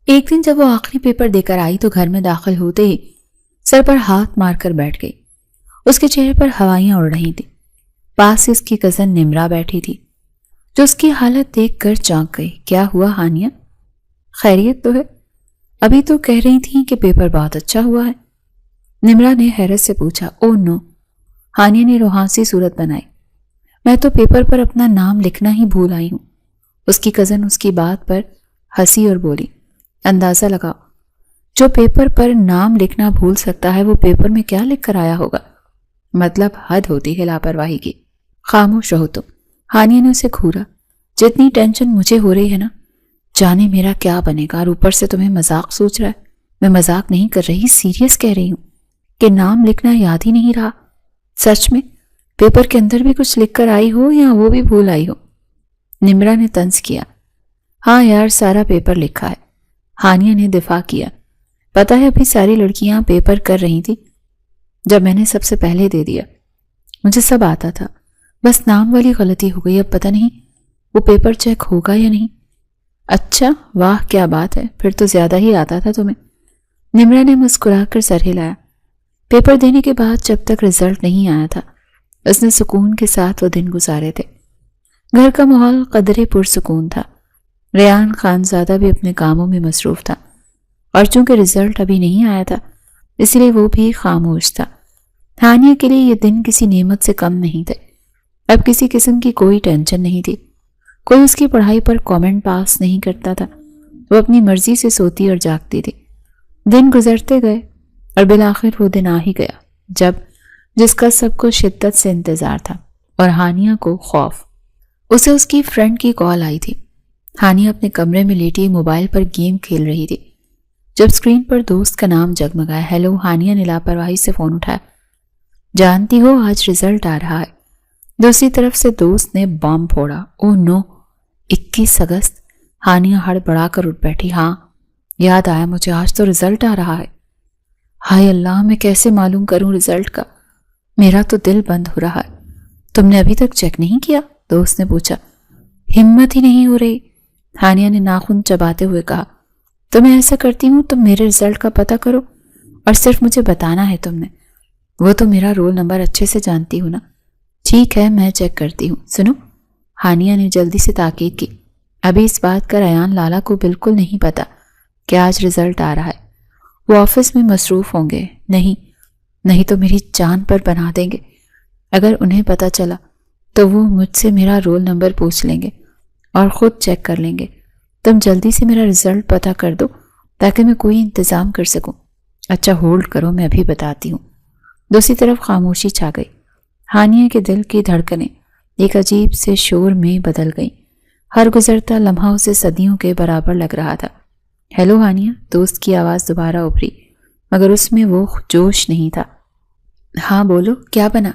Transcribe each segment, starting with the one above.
ایک دن جب وہ آخری پیپر دے کر آئی تو گھر میں داخل ہوتے ہی سر پر ہاتھ مار کر بیٹھ گئی۔ اس کے چہرے پر ہوائیاں اڑ رہی تھیں۔ پاس سے اس کی کزن نمرا بیٹھی تھی جو اس کی حالت دیکھ کر چونک گئی۔ کیا ہوا ہانیہ؟ خیریت تو ہے؟ ابھی تو کہہ رہی تھی کہ پیپر بہت اچھا ہوا ہے۔ نمرا نے حیرت سے پوچھا۔ او نو، ہانیہ نے روحانسی صورت بنائی۔ میں تو پیپر پر اپنا نام لکھنا ہی بھول آئی ہوں۔ اس کی کزن اس کی بات پر ہنسی اور بولی، اندازہ لگاؤ، جو پیپر پر نام لکھنا بھول سکتا ہے وہ پیپر میں کیا لکھ کر آیا ہوگا؟ مطلب حد ہوتی ہے لاپرواہی کی۔ خاموش رہو تم، ہانیہ نے اسے گھورا۔ جتنی ٹینشن مجھے ہو رہی ہے نا، جانے میرا کیا بنے گا، اور اوپر سے تمہیں مذاق سوچ رہا ہے۔ میں مذاق نہیں کر رہی، سیریس کہہ رہی ہوں کہ نام لکھنا یاد ہی نہیں رہا۔ سچ میں پیپر کے اندر بھی کچھ لکھ کر آئی ہو یا وہ بھی بھول آئی ہو؟ نمرا نے طنز کیا۔ ہاں یار، سارا پیپر لکھا ہے، ہانیہ نے دفاع کیا۔ پتہ ہے ابھی ساری لڑکیاں پیپر کر رہی تھی جب میں نے سب سے پہلے دے دیا۔ مجھے سب آتا تھا، بس نام والی غلطی ہو گئی۔ اب پتہ نہیں وہ پیپر چیک ہوگا یا نہیں۔ اچھا، واہ کیا بات ہے، پھر تو زیادہ ہی آتا تھا تمہیں۔ نمرا نے مسکرا کر سر ہلایا۔ پیپر دینے کے بعد جب تک رزلٹ نہیں آیا تھا اس نے سکون کے ساتھ وہ دن گزارے تھے۔ گھر کا ماحول قدرے پرسکون تھا۔ ریان خانزادہ بھی اپنے کاموں میں مصروف تھا، اور چونکہ رزلٹ ابھی نہیں آیا تھا اس لیے وہ بھی خاموش تھا۔ ہانیہ کے لیے یہ دن کسی نعمت سے کم نہیں تھے۔ اب کسی قسم کی کوئی ٹینشن نہیں تھی، کوئی اس کی پڑھائی پر کامنٹ پاس نہیں کرتا تھا۔ وہ اپنی مرضی سے سوتی اور جاگتی تھی۔ دن گزرتے گئے اور بالآخر وہ دن آ ہی گیا جس کا سب کو شدت سے انتظار تھا، اور ہانیہ کو خوف۔ اسے اس کی فرینڈ کی کال آئی تھی۔ ہانیہ اپنے کمرے میں لیٹی موبائل پر گیم کھیل رہی تھی جب اسکرین پر دوست کا نام جگمگایا۔ ہیلو، ہانیہ نے لاپرواہی سے فون اٹھایا۔ جانتی ہو آج رزلٹ آ رہا ہے۔ دوسری طرف سے دوست نے بام پھوڑا۔ او نو، 21 اگست۔ ہانیہ ہڑبڑا کر اٹھ بیٹھی۔ ہاں یاد آیا مجھے، آج تو رزلٹ آ رہا ہے۔ ہائے اللہ، میں کیسے معلوم کروں رزلٹ کا؟ میرا تو دل بند ہو رہا ہے۔ تم نے ابھی تک چیک نہیں کیا؟ دوست نے پوچھا۔ ہمت ہی نہیں ہو رہی، ہانیہ نے ناخن چباتے ہوئے کہا۔ تو میں ایسا کرتی ہوں، تم میرے رزلٹ کا پتہ کرو اور صرف مجھے بتانا ہے تم نے۔ وہ تو میرا رول نمبر اچھے سے جانتی ہوں نا۔ ٹھیک ہے، میں چیک کرتی ہوں۔ سنو، ہانیہ نے جلدی سے تاکید کی۔ ابھی اس بات کا ریان لالا کو بالکل نہیں پتا کہ آج رزلٹ آ رہا ہے۔ وہ آفس میں مصروف ہوں گے۔ نہیں تو میری جان پر بنا دیں گے۔ اگر انہیں پتا چلا تو وہ مجھ سے میرا رول نمبر پوچھ لیں گے اور خود چیک کر لیں گے۔ تم جلدی سے میرا رزلٹ پتا کر دو تاکہ میں کوئی انتظام کر سکوں۔ اچھا ہولڈ کرو، میں ابھی بتاتی ہوں۔ دوسری طرف خاموشی چھا گئی۔ ہانیہ کے دل کی دھڑکنیں ایک عجیب سے شور میں بدل گئیں۔ ہر گزرتا لمحہ اسے صدیوں کے برابر لگ رہا تھا۔ ہیلو ہانیہ، دوست کی آواز دوبارہ ابھری، مگر اس میں وہ جوش نہیں تھا۔ ہاں بولو، کیا بنا؟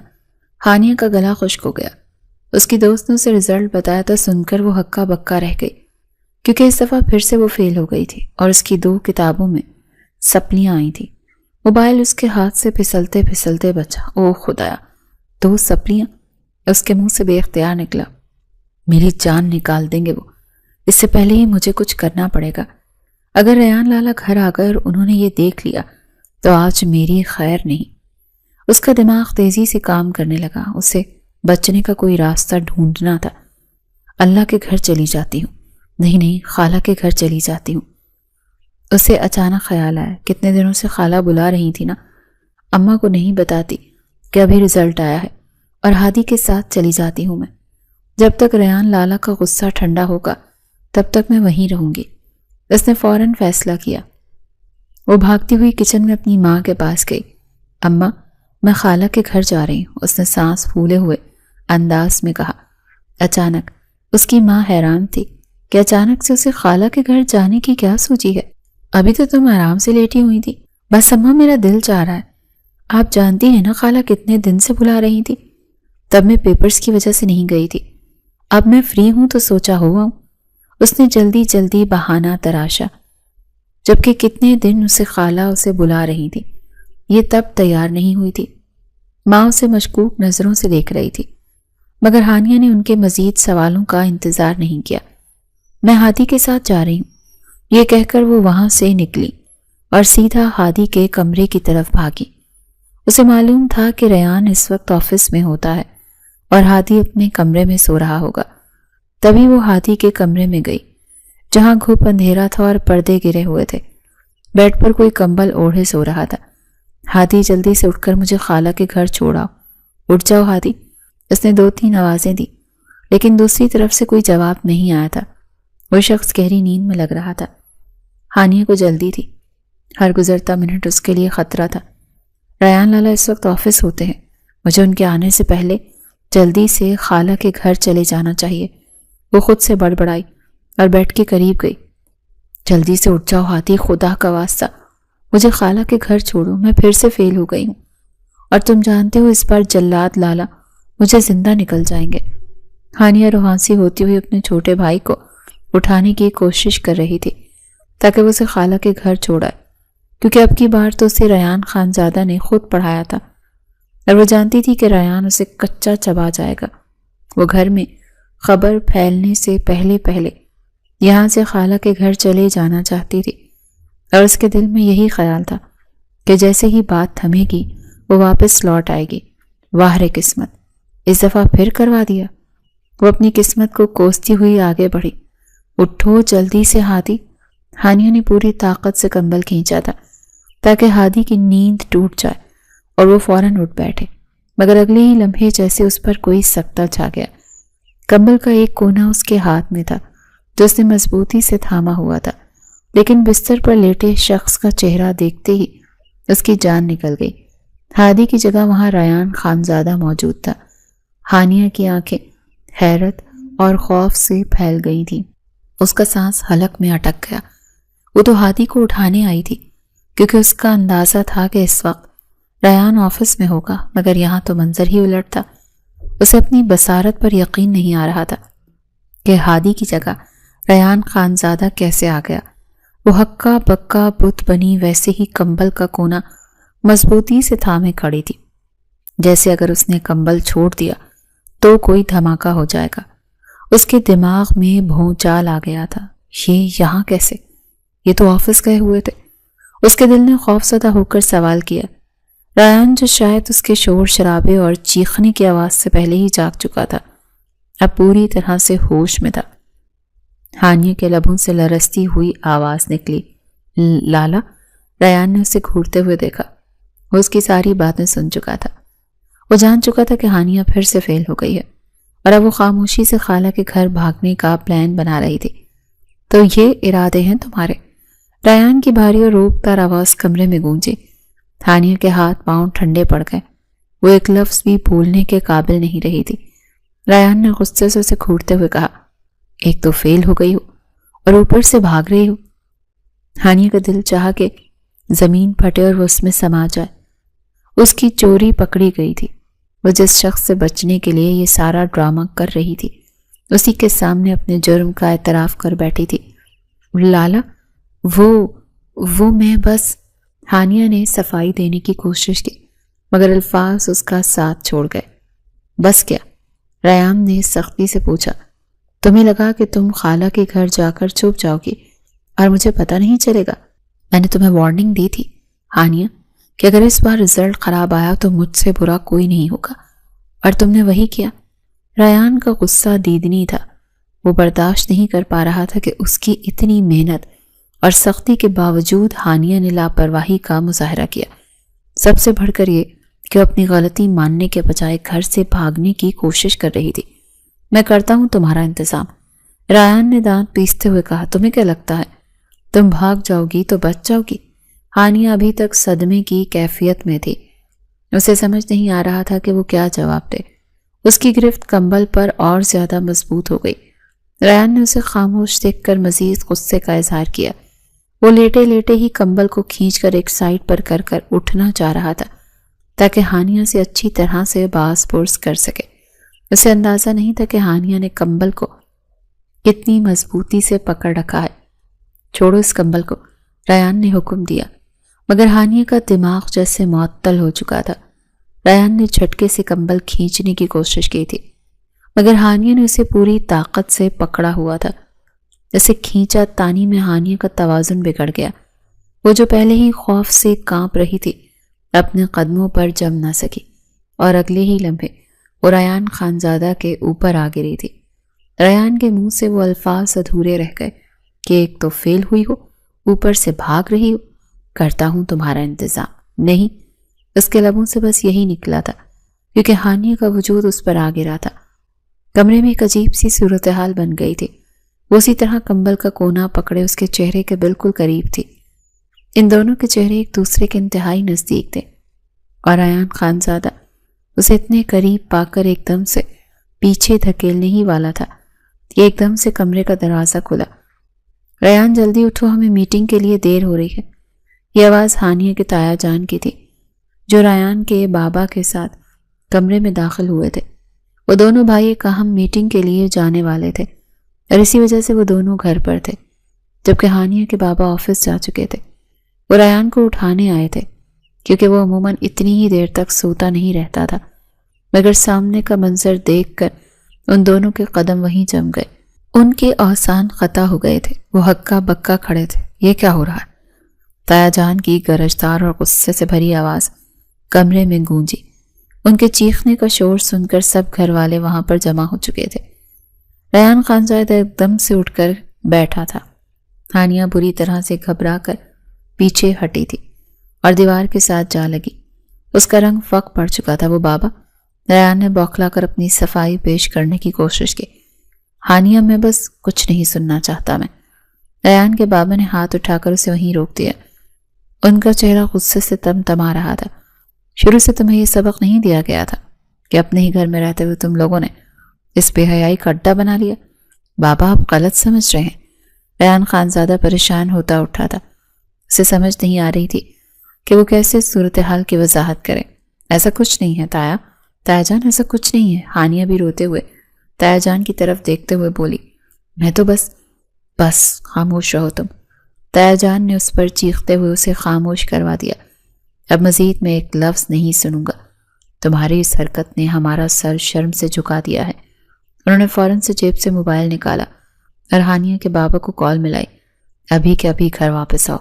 ہانیہ کا گلا خشک ہو گیا۔ اس کی دوست نے اسے رزلٹ بتایا تو سن کر وہ ہکا بکا رہ گئی، کیونکہ اس دفعہ پھر سے وہ فیل ہو گئی تھی اور اس کی 2 کتابوں میں سپلیاں آئی تھیں۔ موبائل اس کے ہاتھ سے پھسلتے پھسلتے بچا۔ او خدایا، 2 سپلیاں! اس کے منہ سے بے اختیار نکلا۔ میری جان نکال دیں گے وہ۔ اس سے پہلے ہی مجھے کچھ کرنا پڑے گا۔ اگر ریان لالا گھر آ گئے اور انہوں نے یہ دیکھ لیا تو آج میری خیر نہیں۔ اس کا دماغ تیزی سے کام کرنے لگا۔ اسے بچنے کا کوئی راستہ ڈھونڈنا تھا۔ اللہ کے گھر چلی جاتی ہوں، نہیں خالہ کے گھر چلی جاتی ہوں۔ اسے اچانک خیال آیا، کتنے دنوں سے خالہ بلا رہی تھی نا، اماں کو نہیں بتاتی کہ ابھی رزلٹ آیا ہے اور ہادی کے ساتھ چلی جاتی ہوں میں۔ جب تک ریان لالا کا غصہ ٹھنڈا ہوگا تب تک میں وہیں رہوں گی۔ اس نے فوراً فیصلہ کیا۔ وہ بھاگتی ہوئی کچن میں اپنی ماں کے پاس گئی۔ اماں، میں خالہ کے گھر جا رہی ہوں، اس نے سانس پھولے ہوئے انداز میں کہا۔ اچانک اس کی ماں حیران تھی کہ اچانک سے اسے خالہ کے گھر جانے کی کیا سوچی ہے۔ ابھی تو تم آرام سے لیٹی ہوئی تھی۔ بس اماں، میرا دل چاہ رہا ہے۔ آپ جانتی ہیں نا خالہ کتنے دن سے بلا رہی تھی، تب میں پیپرز کی وجہ سے نہیں گئی تھی۔ اب میں فری ہوں تو سوچا ہوا ہوں۔ اس نے جلدی جلدی بہانہ تراشا، جبکہ کتنے دن اسے خالہ اسے بلا رہی تھی، یہ تب تیار نہیں ہوئی تھی۔ ماں اسے مشکوک نظروں سے دیکھ رہی تھی، مگر ہانیہ نے ان کے مزید سوالوں کا انتظار نہیں کیا۔ میں ہادی کے ساتھ جا رہی ہوں، یہ کہہ کر وہ وہاں سے نکلی اور سیدھا ہادی کے کمرے کی طرف بھاگی۔ اسے معلوم تھا کہ ریان اس وقت آفس میں ہوتا ہے اور ہادی اپنے کمرے میں سو رہا ہوگا۔ تبھی وہ ہادی کے کمرے میں گئی جہاں گھوپ اندھیرا تھا اور پردے گرے ہوئے تھے۔ بیڈ پر کوئی کمبل اوڑھے سو رہا تھا۔ ہادی جلدی سے اٹھ کر مجھے خالہ کے گھر چھوڑاؤ۔ اٹھ جاؤ ہادی۔ اس نے 2-3 آوازیں دی لیکن دوسری طرف سے کوئی جواب نہیں آیا تھا۔ وہ شخص گہری نیند میں لگ رہا تھا۔ ہانیہ کو جلدی تھی، ہر گزرتا منٹ اس کے لیے خطرہ تھا۔ ریان لالا اس وقت آفس ہوتے ہیں، مجھے ان کے آنے سے پہلے جلدی سے خالہ کے گھر چلے جانا چاہیے۔ وہ خود سے بڑبڑائی اور بیٹھ کے قریب گئی۔ جلدی سے اٹھ جاؤ ہادی، خدا کا واسطہ مجھے خالہ کے گھر چھوڑو، میں پھر سے فیل ہو گئی ہوں اور تم جانتے ہو اس بار جلاد لالا مجھے زندہ نکل جائیں گے۔ ہانیہ روحانسی ہوتی ہوئی اپنے چھوٹے بھائی کو اٹھانے کی کوشش کر رہی تھی تاکہ وہ اسے خالہ کے گھر چھوڑائے، کیونکہ اب کی بار تو اسے ریان خانزادہ نے خود پڑھایا تھا اور وہ جانتی تھی کہ ریان اسے کچا چبا جائے گا۔ وہ گھر میں خبر پھیلنے سے پہلے یہاں سے خالہ کے گھر چلے جانا چاہتی تھی اور اس کے دل میں یہی خیال تھا کہ جیسے ہی بات تھمے گی وہ واپس لوٹ آئے گی۔ واہ رے قسمت، اس دفعہ پھر کروا دیا۔ وہ اپنی قسمت کو کوستی ہوئی آگے بڑھی۔ اٹھو جلدی سے ہادی۔ ہانیہ نے پوری طاقت سے کمبل کھینچا تھا تاکہ ہادی کی نیند ٹوٹ جائے اور وہ فوراً اٹھ بیٹھے، مگر اگلے ہی لمحے جیسے اس پر کوئی سکتہ چھا گیا۔ کمبل کا ایک کونا اس کے ہاتھ میں تھا جو اس نے مضبوطی سے تھاما ہوا تھا، لیکن بستر پر لیٹے شخص کا چہرہ دیکھتے ہی اس کی جان نکل گئی۔ ہادی کی جگہ وہاں ریان خانزادہ موجود تھا۔ ہانیہ کی آنکھیں حیرت اور خوف سے پھیل گئی تھیں۔ اس کا سانس حلق میں اٹک گیا۔ وہ تو ہادی کو اٹھانے آئی تھی کیونکہ اس کا اندازہ تھا کہ اس وقت ریان آفس میں ہوگا، مگر یہاں تو منظر ہی الٹ تھا۔ اسے اپنی بصارت پر یقین نہیں آ رہا تھا کہ ہادی کی جگہ ریان خانزادہ کیسے آ گیا۔ وہ ہکا بکا بت بنی ویسے ہی کمبل کا کونا مضبوطی سے تھامے کھڑی تھی، جیسے اگر اس نے کمبل چھوڑ دیا تو کوئی دھماکہ ہو جائے گا۔ اس کے دماغ میں بھونچال آ گیا تھا۔ یہ یہاں کیسے؟ یہ تو آفس گئے ہوئے تھے۔ اس کے دل نے خوف زدہ ہو کر سوال کیا۔ ریان جو شاید اس کے شور شرابے اور چیخنے کی آواز سے پہلے ہی جاگ چکا تھا، اب پوری طرح سے ہوش میں تھا۔ ہانیہ کے لبوں سے لرزتی ہوئی آواز نکلی، لالا۔ ریان نے اسے گھورتے ہوئے دیکھا۔ وہ اس کی ساری باتیں سن چکا تھا۔ وہ جان چکا تھا کہ ہانیہ پھر سے فیل ہو گئی ہے اور اب وہ خاموشی سے خالہ کے گھر بھاگنے کا پلان بنا رہی تھی۔ تو یہ ارادے ہیں تمہارے؟ ریان کی بھاری اور روب دار آواز کمرے میں گونجی۔ ہانیہ کے ہاتھ پاؤں ٹھنڈے پڑ گئے۔ وہ ایک لفظ بھی بولنے کے قابل نہیں رہی تھی۔ ریان نے غصے سے اسے گھورتے ہوئے کہا، ایک تو فیل ہو گئی ہو اور اوپر سے بھاگ رہی ہو۔ ہانیہ کا دل چاہا کہ زمین پھٹے اور وہ اس میں سما جائے۔ اس کی چوری پکڑی گئی تھی۔ وہ جس شخص سے بچنے کے لیے یہ سارا ڈرامہ کر رہی تھی اسی کے سامنے اپنے جرم کا اعتراف کر بیٹھی تھی۔ لالا، وہ میں بس… ہانیہ نے صفائی دینے کی کوشش کی مگر الفاظ اس کا ساتھ چھوڑ گئے۔ بس کیا؟ ریان نے سختی سے پوچھا۔ تمہیں لگا کہ تم خالہ کے گھر جا کر چھپ جاؤ گی اور مجھے پتہ نہیں چلے گا؟ میں نے تمہیں وارننگ دی تھی ہانیہ کہ اگر اس بار رزلٹ خراب آیا تو مجھ سے برا کوئی نہیں ہوگا، اور تم نے وہی کیا۔ ریان کا غصہ دیدنی تھا۔ وہ برداشت نہیں کر پا رہا تھا کہ اس کی اتنی محنت اور سختی کے باوجود ہانیہ نے لاپرواہی کا مظاہرہ کیا۔ سب سے بڑھ کر یہ کہ وہ اپنی غلطی ماننے کے بجائے گھر سے بھاگنے کی کوشش کر رہی تھی۔ میں کرتا ہوں تمہارا انتظام، ریان نے دانت پیستے ہوئے کہا۔ تمہیں کیا لگتا ہے تم بھاگ جاؤ گی تو بچ جاؤ گی؟ ہانیہ ابھی تک صدمے کی کیفیت میں تھی۔ اسے سمجھ نہیں آ رہا تھا کہ وہ کیا جواب دے۔ اس کی گرفت کمبل پر اور زیادہ مضبوط ہو گئی۔ ریان نے اسے خاموش دیکھ کر مزید غصے کا اظہار کیا۔ وہ لیٹے لیٹے ہی کمبل کو کھینچ کر ایک سائڈ پر کر اٹھنا چاہ رہا تھا تاکہ ہانیہ سے اچھی طرح سے باز پرس کر سکے۔ اسے اندازہ نہیں تھا کہ ہانیہ نے کمبل کو کتنی مضبوطی سے پکڑ رکھا ہے۔ چھوڑو اس کمبل کو، ریان نے حکم دیا، مگر ہانیہ کا دماغ جیسے معطل ہو چکا تھا۔ ریان نے جھٹکے سے کمبل کھینچنے کی کوشش کی تھی مگر ہانیہ نے اسے پوری طاقت سے پکڑا ہوا تھا۔ جیسے کھینچا تانی میں ہانیہ کا توازن بگڑ گیا۔ وہ جو پہلے ہی خوف سے کانپ رہی تھی اپنے قدموں پر جم نہ سکی اور اگلے ہی لمحے وہ ریان خانزادہ کے اوپر آ گری تھی۔ ریان کے منہ سے وہ الفاظ ادھورے رہ گئے کہ ایک تو فیل ہوئی ہو، اوپر سے بھاگ رہی ہو، کرتا ہوں تمہارا انتظام۔ نہیں، اس کے لبوں سے بس یہی نکلا تھا کیونکہ ہانیہ کا وجود اس پر آ گرا تھا۔ کمرے میں ایک عجیب سی صورتحال بن گئی تھی۔ وہ اسی طرح کمبل کا کونا پکڑے اس کے چہرے کے بالکل قریب تھی۔ ان دونوں کے چہرے ایک دوسرے کے انتہائی نزدیک تھے اور ریان خانزادہ اسے اتنے قریب پا کر ایک دم سے پیچھے دھکیلنے ہی والا تھا کہ ایک دم سے کمرے کا دروازہ کھلا۔ ریان جلدی اٹھو، ہمیں میٹنگ کے لیے دیر ہو رہی ہے۔ یہ آواز ہانیہ کے تایا جان کی تھی جو ریان کے بابا کے ساتھ کمرے میں داخل ہوئے تھے۔ وہ دونوں بھائی ایک اہم میٹنگ کے لیے جانے والے تھے اور اسی وجہ سے وہ دونوں گھر پر تھے، جبکہ ہانیہ کے بابا آفس جا چکے تھے۔ وہ ریان کو اٹھانے آئے تھے کیونکہ وہ عموماً اتنی ہی دیر تک سوتا نہیں رہتا تھا، مگر سامنے کا منظر دیکھ کر ان دونوں کے قدم وہیں جم گئے۔ ان کے اوسان قطع ہو گئے تھے۔ وہ ہکا بکا کھڑے تھے۔ یہ کیا ہو رہا ہے؟ تایا جان کی گرجدار اور غصے سے بھری آواز کمرے میں گونجی۔ ان کے چیخنے کا شور سن کر سب گھر والے وہاں پر جمع ہو چکے تھے۔ ریان خانزادہ ایک دم سے اٹھ کر بیٹھا تھا۔ ہانیہ بری طرح سے گھبرا کر پیچھے ہٹی تھی اور دیوار کے ساتھ جا لگی۔ اس کا رنگ فک پڑ چکا تھا۔ وہ بابا، ریان نے بوکھلا کر اپنی صفائی پیش کرنے کی کوشش کی۔ ہانیہ، میں بس کچھ نہیں سننا چاہتا میں۔ ریان کے بابا نے ہاتھ اٹھا کر اسے وہیں روک دیا۔ ان کا چہرہ غصے سے تمتما رہا تھا۔ شروع سے تمہیں یہ سبق نہیں دیا گیا تھا کہ اپنے ہی گھر میں رہتے ہوئے تم لوگوں نے اس بے حیائی کا اڈا بنا لیا؟ بابا، آپ غلط سمجھ رہے ہیں۔ ریان خانزادہ پریشان ہوتا اٹھا تھا۔ اسے سمجھ نہیں آ رہی تھی کہ وہ کیسے صورتحال کی وضاحت کرے۔ ایسا کچھ نہیں ہے تایا جان، ایسا کچھ نہیں ہے۔ ہانیہ بھی روتے ہوئے تایا جان کی طرف دیکھتے ہوئے بولی، میں تو بس خاموش رہو تم۔ تایا جان نے اس پر چیختے ہوئے اسے خاموش کروا دیا۔ اب مزید میں ایک لفظ نہیں سنوں گا۔ تمہاری اس حرکت نے ہمارا سر شرم سے جھکا دیا ہے۔ انہوں نے فوراً سے جیب سے موبائل نکالا اور ہانیہ کے بابا کو کال ملائی۔ ابھی کے ابھی گھر واپس آؤ،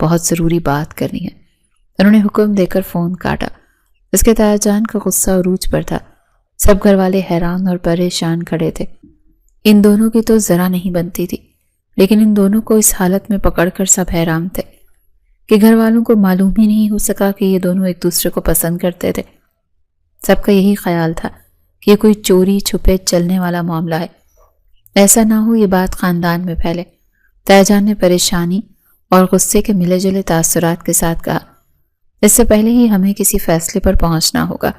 بہت ضروری بات کرنی ہے۔ انہوں نے حکم دے کر فون کاٹا۔ اس کے تایا جان کا غصہ عروج پر تھا۔ سب گھر والے حیران اور پریشان کھڑے تھے۔ ان دونوں کی تو ذرا نہیں بنتی تھی، لیکن ان دونوں کو اس حالت میں پکڑ کر سب حیران تھے کہ گھر والوں کو معلوم ہی نہیں ہو سکا کہ یہ دونوں ایک دوسرے کو پسند کرتے تھے۔ سب کا یہی خیال تھا کہ یہ کوئی چوری چھپے چلنے والا معاملہ ہے، ایسا نہ ہو یہ بات خاندان میں پھیلے۔ تایا جان نے پریشانی اور غصے کے ملے جلے تاثرات کے ساتھ کہا، اس سے پہلے ہی ہمیں کسی فیصلے پر پہنچنا ہوگا۔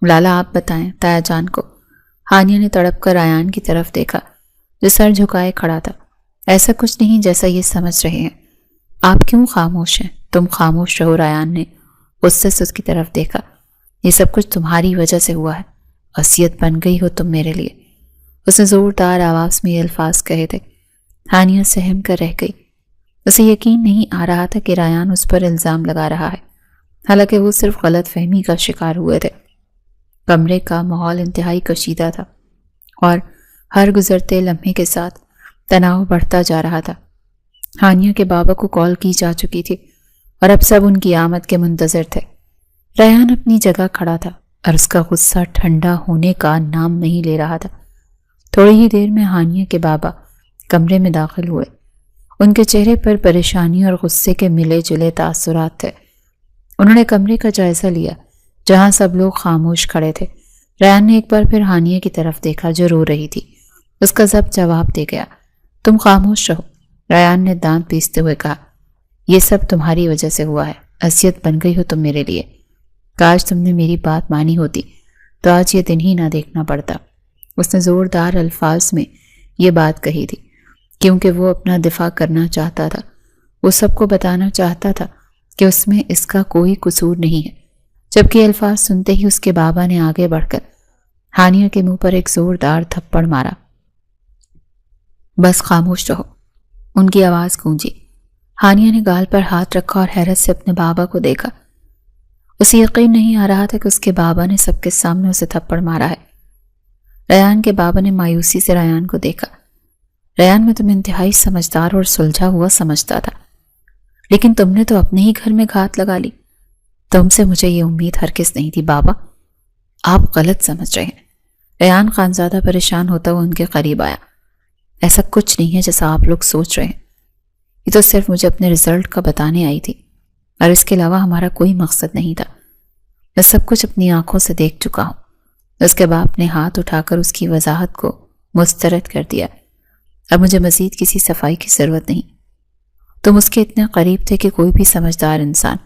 لالا، آپ بتائیں تایا جان کو۔ ہانیہ نے تڑپ کر ریان کی طرف دیکھا جو سر جھکائے کھڑا تھا۔ ایسا کچھ نہیں جیسا یہ سمجھ رہے ہیں۔ آپ کیوں خاموش ہیں؟ تم خاموش رہو۔ ریان نے غصے سے اس کی طرف دیکھا۔ یہ سب کچھ تمہاری وجہ سے ہوا ہے۔ وصیت بن گئی ہو تم میرے لیے۔ اس نے زوردار آواز میں یہ الفاظ کہے تھے۔ ہانیہ سہم کر رہ گئی۔ اسے یقین نہیں آ رہا تھا کہ ریان اس پر الزام لگا رہا ہے، حالانکہ وہ صرف غلط فہمی کا شکار ہوئے تھے۔ کمرے کا ماحول انتہائی کشیدہ تھا اور ہر گزرتے لمحے کے ساتھ تناؤ بڑھتا جا رہا تھا۔ ہانیہ کے بابا کو کال کی جا چکی تھی اور اب سب ان کی آمد کے منتظر تھے۔ ریان اپنی جگہ کھڑا تھا اور اس کا غصہ ٹھنڈا ہونے کا نام نہیں لے رہا تھا۔ تھوڑی ہی دیر میں ہانیہ کے بابا کمرے میں داخل ہوئے۔ ان کے چہرے پر پریشانی اور غصے کے ملے جلے تاثرات تھے۔ انہوں نے کمرے کا جائزہ لیا جہاں سب لوگ خاموش کھڑے تھے۔ ریان نے ایک بار پھر ہانیہ کی طرف دیکھا جو رو رہی تھی۔ اس کا ضبط جواب دے گیا، تم خاموش رہو۔ ریان نے دانت پیستے ہوئے کہا، یہ سب تمہاری وجہ سے ہوا ہے۔ وصیت بن گئی ہو تم میرے لیے۔ کاش تم نے میری بات مانی ہوتی تو آج یہ دن ہی نہ دیکھنا پڑتا۔ اس نے زوردار الفاظ میں یہ بات کہی تھی کیونکہ وہ اپنا دفاع کرنا چاہتا تھا۔ وہ سب کو بتانا چاہتا تھا کہ اس میں اس کا کوئی قصور نہیں ہے۔ جبکہ الفاظ سنتے ہی اس کے بابا نے آگے بڑھ کر ہانیہ کے منہ پر ایک زوردار تھپڑ مارا۔ بس خاموش رہو، ان کی آواز گونجی۔ ہانیہ نے گال پر ہاتھ رکھا اور حیرت سے اپنے بابا کو دیکھا۔ اسے یقین نہیں آ رہا تھا کہ اس کے بابا نے سب کے سامنے اسے تھپڑ مارا ہے۔ ریان کے بابا نے مایوسی سے ریان کو دیکھا۔ ریان میں تمہیں انتہائی سمجھدار اور سلجھا ہوا سمجھتا تھا، لیکن تم نے تو اپنے ہی گھر میں گھات لگا لی۔ تم سے مجھے یہ امید ہرگز نہیں تھی بابا، آپ غلط سمجھ رہے ہیں۔ ریان خانزادہ پریشان ہوتا ہوا ان کے قریب آیا۔ ایسا کچھ نہیں ہے جیسا آپ لوگ سوچ رہے ہیں، یہ تو صرف مجھے اپنے رزلٹ کا بتانے آئی تھی، اور اس کے علاوہ ہمارا کوئی مقصد نہیں تھا۔ میں سب کچھ اپنی آنکھوں سے دیکھ چکا ہوں۔ اس کے باپ نے ہاتھ اٹھا کر اس کی وضاحت کو مسترد کر دیا۔ اب مجھے مزید کسی صفائی کی ضرورت نہیں۔ تم اس کے اتنے قریب تھے کہ کوئی بھی سمجھدار انسان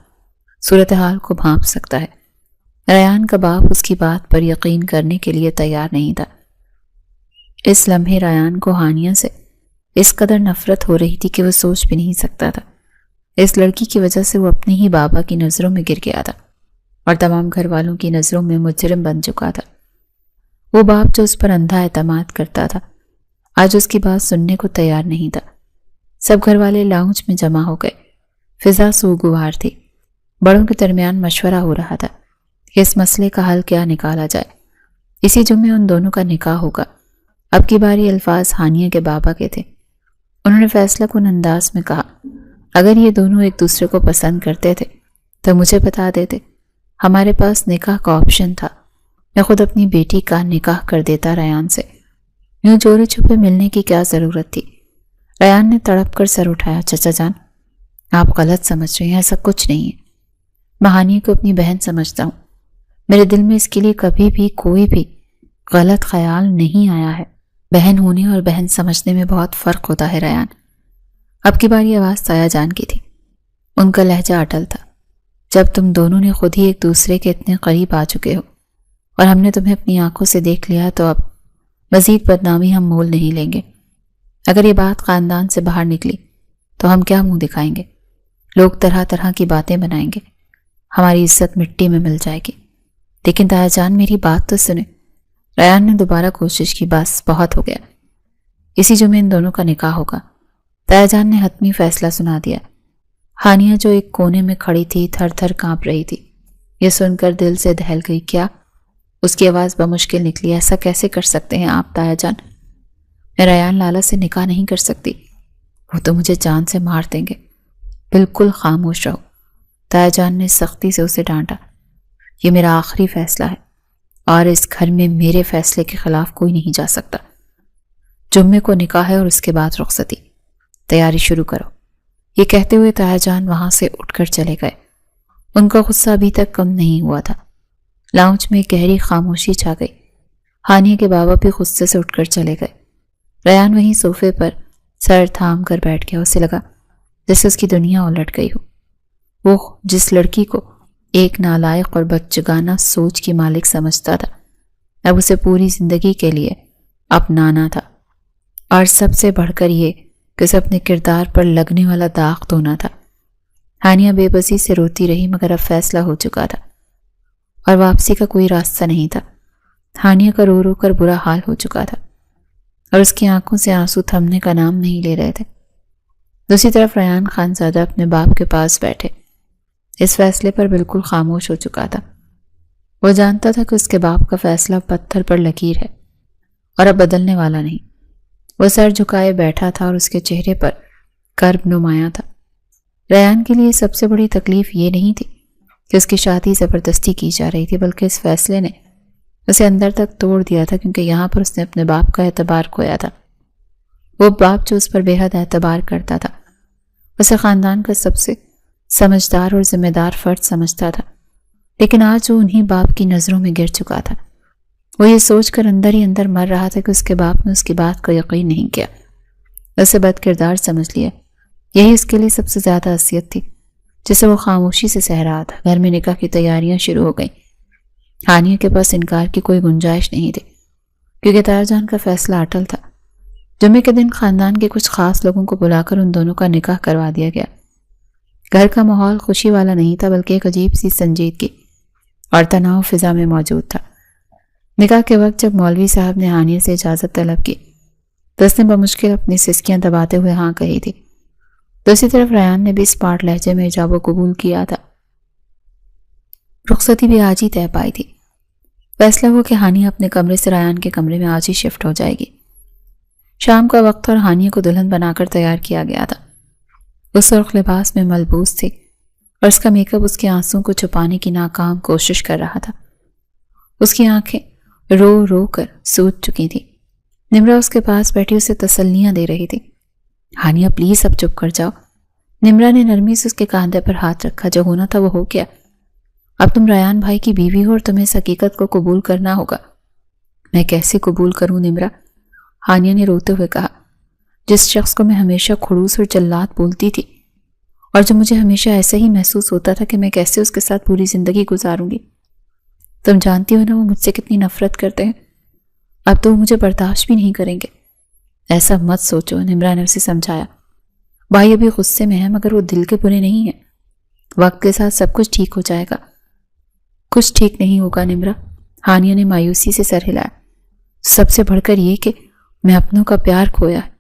صورتحال کو بھانپ سکتا ہے۔ ریان کا باپ اس کی بات پر یقین کرنے کے لیے تیار نہیں تھا۔ اس لمحے ریان کو ہانیہ سے اس قدر نفرت ہو رہی تھی کہ وہ سوچ بھی نہیں سکتا تھا۔ اس لڑکی کی وجہ سے وہ اپنے ہی بابا کی نظروں میں گر گیا تھا اور تمام گھر والوں کی نظروں میں مجرم بن چکا تھا۔ وہ باپ جو اس پر اندھا اعتماد کرتا تھا آج اس کی بات سننے کو تیار نہیں تھا۔ سب گھر والے لاؤنج میں جمع ہو گئے۔ فضا سوگوار تھی۔ بڑوں کے درمیان مشورہ ہو رہا تھا کہ اس مسئلے کا حل کیا نکالا جائے۔ اسی جمعے ان دونوں کا نکاح ہوگا۔ اب کی باری الفاظ ہانیہ کے بابا کے تھے۔ انہوں نے فیصلہ کن انداز میں کہا، اگر یہ دونوں ایک دوسرے کو پسند کرتے تھے تو مجھے بتا دیتے، ہمارے پاس نکاح کا آپشن تھا۔ میں خود اپنی بیٹی کا نکاح کر دیتا ریان سے۔ یوں چوری چھپے ملنے کی کیا ضرورت تھی؟ ریان نے تڑپ کر سر اٹھایا۔ چچا جان، آپ غلط سمجھ رہے ہیں، ایسا کچھ نہیں ہے۔ میں ہانیہ کو اپنی بہن سمجھتا ہوں۔ میرے دل میں اس کے لیے کبھی بھی کوئی بھی غلط خیال نہیں آیا ہے۔ بہن ہونے اور بہن سمجھنے میں بہت فرق ہوتا ہے ریان۔ اب کی باری آواز تایا جان کی تھی۔ ان کا لہجہ اٹل تھا۔ جب تم دونوں نے خود ہی ایک دوسرے کے اتنے قریب آ چکے ہو اور ہم نے تمہیں اپنی آنکھوں سے دیکھ لیا تو اب مزید بدنامی ہم مول نہیں لیں گے۔ اگر یہ بات خاندان سے باہر نکلی تو ہم کیا منہ دکھائیں گے؟ لوگ طرح طرح کی باتیں بنائیں گے، ہماری عزت مٹی میں مل جائے گی۔ لیکن تایا جان میری بات تو سنیں۔ ریان نے دوبارہ کوشش کی، بس بہت ہو گیا، اسی جمعے ان دونوں کا نکاح ہوگا۔ تایا جان نے حتمی فیصلہ سنا دیا۔ ہانیہ جو ایک کونے میں کھڑی تھی تھر تھر کانپ رہی تھی۔ یہ سن کر دل سے دہل گئی۔ کیا؟ اس کی آواز بمشکل نکلی۔ ایسا کیسے کر سکتے ہیں آپ تایا جان؟ میں ریان لالا سے نکاح نہیں کر سکتی، وہ تو مجھے جان سے مار دیں گے۔ بالکل خاموش رہو، تایا جان نے سختی سے اسے ڈانٹا۔ یہ میرا آخری فیصلہ ہے اور اس گھر میں میرے فیصلے کے خلاف کوئی نہیں جا سکتا۔ جمعے کو نکاح ہے اور اس کے بعد رخصتی۔ تیاری شروع کرو۔ یہ کہتے ہوئے تایا جان وہاں سے اٹھ کر چلے گئے۔ ان کا غصہ ابھی تک کم نہیں ہوا تھا۔ لاؤنج میں گہری خاموشی چھا گئی۔ ہانیہ کے بابا بھی غصے سے اٹھ کر چلے گئے۔ ریان وہیں صوفے پر سر تھام کر بیٹھ گیا۔ اسے لگا جیسے اس کی دنیا الٹ گئی ہو۔ وہ جس لڑکی کو ایک نالائق اور بچگانہ سوچ کی مالک سمجھتا تھا، اب اسے پوری زندگی کے لیے اپنانا تھا، اور سب سے بڑھ کر یہ کہ اسے اپنے کردار پر لگنے والا داغ دھونا تھا۔ ہانیہ بے بسی سے روتی رہی، مگر اب فیصلہ ہو چکا تھا اور واپسی کا کوئی راستہ نہیں تھا۔ ہانیہ کا رو رو کر برا حال ہو چکا تھا اور اس کی آنکھوں سے آنسو تھمنے کا نام نہیں لے رہے تھے۔ دوسری طرف ریان خانزادہ اپنے باپ کے پاس بیٹھے اس فیصلے پر بالکل خاموش ہو چکا تھا۔ وہ جانتا تھا کہ اس کے باپ کا فیصلہ پتھر پر لکیر ہے اور اب بدلنے والا نہیں۔ وہ سر جھکائے بیٹھا تھا اور اس کے چہرے پر کرب نمایاں تھا۔ ریان کے لیے سب سے بڑی تکلیف یہ نہیں تھی کہ اس کی شادی زبردستی کی جا رہی تھی، بلکہ اس فیصلے نے اسے اندر تک توڑ دیا تھا، کیونکہ یہاں پر اس نے اپنے باپ کا اعتبار کھویا تھا۔ وہ باپ جو اس پر بے حد اعتبار کرتا تھا، اسے خاندان کا سب سے سمجھدار اور ذمہ دار فرد سمجھتا تھا، لیکن آج وہ انہی باپ کی نظروں میں گر چکا تھا۔ وہ یہ سوچ کر اندر ہی اندر مر رہا تھا کہ اس کے باپ نے اس کی بات کو یقین نہیں کیا، اسے بد کردار سمجھ لیا۔ یہی اس کے لیے سب سے زیادہ اذیت تھی، جسے وہ خاموشی سے سہ رہا تھا۔ گھر میں نکاح کی تیاریاں شروع ہو گئیں۔ ہانیہ کے پاس انکار کی کوئی گنجائش نہیں تھی، کیونکہ تایا جان کا فیصلہ اٹل تھا۔ جمعے کے دن خاندان کے کچھ خاص لوگوں کو بلا کر ان دونوں کا نکاح کروا دیا گیا۔ گھر کا ماحول خوشی والا نہیں تھا، بلکہ ایک عجیب سی سنجیدگی اور تناؤ فضا میں موجود تھا۔ نکاح کے وقت جب مولوی صاحب نے ہانیہ سے اجازت طلب کی تو اس نے بمشکل اپنی سسکیاں دباتے ہوئے ہاں کہی تھی۔ دوسری طرف ریان نے بھی اسپاٹ لہجے میں ایجاب و قبول کیا تھا۔ رخصتی بھی آج ہی طے پائی تھی۔ فیصلہ ہوا کہ ہانیہ اپنے کمرے سے ریان کے کمرے میں آج ہی شفٹ ہو جائے گی۔ شام کا وقت اور ہانیہ کو دلہن بنا کر تیار کیا گیا تھا۔ وہ سرخ لباس میں ملبوس تھی اور اس کا میک اپ اس کے آنسوں کو چھپانے کی ناکام کوشش کر رہا تھا۔ اس کی آنکھیں رو رو کر سوج چکی تھی۔ نمرا اس کے پاس بیٹھی اسے تسلیاں دے رہی تھی۔ ہانیہ پلیز اب چپ کر جاؤ۔ نمرا نے نرمی سے اس کے کاندھے پر ہاتھ رکھا۔ جو ہونا تھا وہ ہو گیا۔ اب تم ریان بھائی کی بیوی ہو اور تمہیں اس حقیقت کو قبول کرنا ہوگا۔ میں کیسے قبول کروں نمرا؟ ہانیہ نے روتے ہوئے کہا۔ جس شخص کو میں ہمیشہ خڑوس اور جلات بولتی تھی اور جو مجھے ہمیشہ ایسا ہی محسوس ہوتا تھا کہ میں کیسے اس کے ساتھ پوری زندگی گزاروں گی۔ تم جانتی ہو نا وہ مجھ سے کتنی نفرت کرتے ہیں۔ اب تو وہ مجھے برداشت بھی نہیں کریں گے۔ ایسا مت سوچو، نمرا نے اسے سمجھایا۔ بھائی ابھی غصے میں ہے مگر وہ دل کے برے نہیں ہیں۔ وقت کے ساتھ سب کچھ ٹھیک ہو جائے گا۔ کچھ ٹھیک نہیں ہوگا نمرا، ہانیہ نے مایوسی سے سر ہلایا۔ سب سے بڑھ کر یہ کہ میں اپنوں کا پیار کھویا ہے۔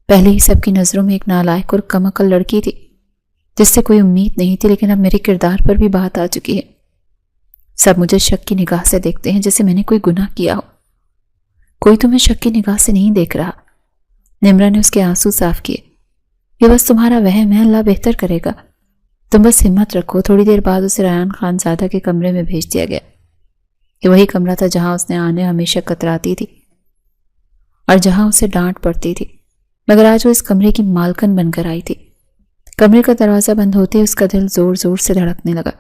پہلے ہی سب کی نظروں میں ایک نالائق اور کم عقل لڑکی تھی جس سے کوئی امید نہیں تھی، لیکن اب میرے کردار پر بھی بات آ چکی ہے۔ سب مجھے شک کی نگاہ سے دیکھتے ہیں جیسے میں نے کوئی گناہ کیا ہو۔ کوئی تمہیں شک کی نگاہ سے نہیں دیکھ رہا۔ نمرا نے اس کے آنسو صاف کیے۔ یہ بس تمہارا وہم ہے، اللہ بہتر کرے گا۔ تم بس ہمت رکھو۔ تھوڑی دیر بعد اسے ریان خان زادہ کے کمرے میں بھیج دیا گیا۔ یہ وہی کمرہ تھا جہاں اس نے آنے ہمیشہ کتراتی تھی اور جہاں اسے ڈانٹ پڑتی تھی، مگر آج وہ اس کمرے کی مالکن بن کر آئی تھی۔ کمرے کا دروازہ بند ہوتے اس کا دل زور زور سے دھڑکنے لگا۔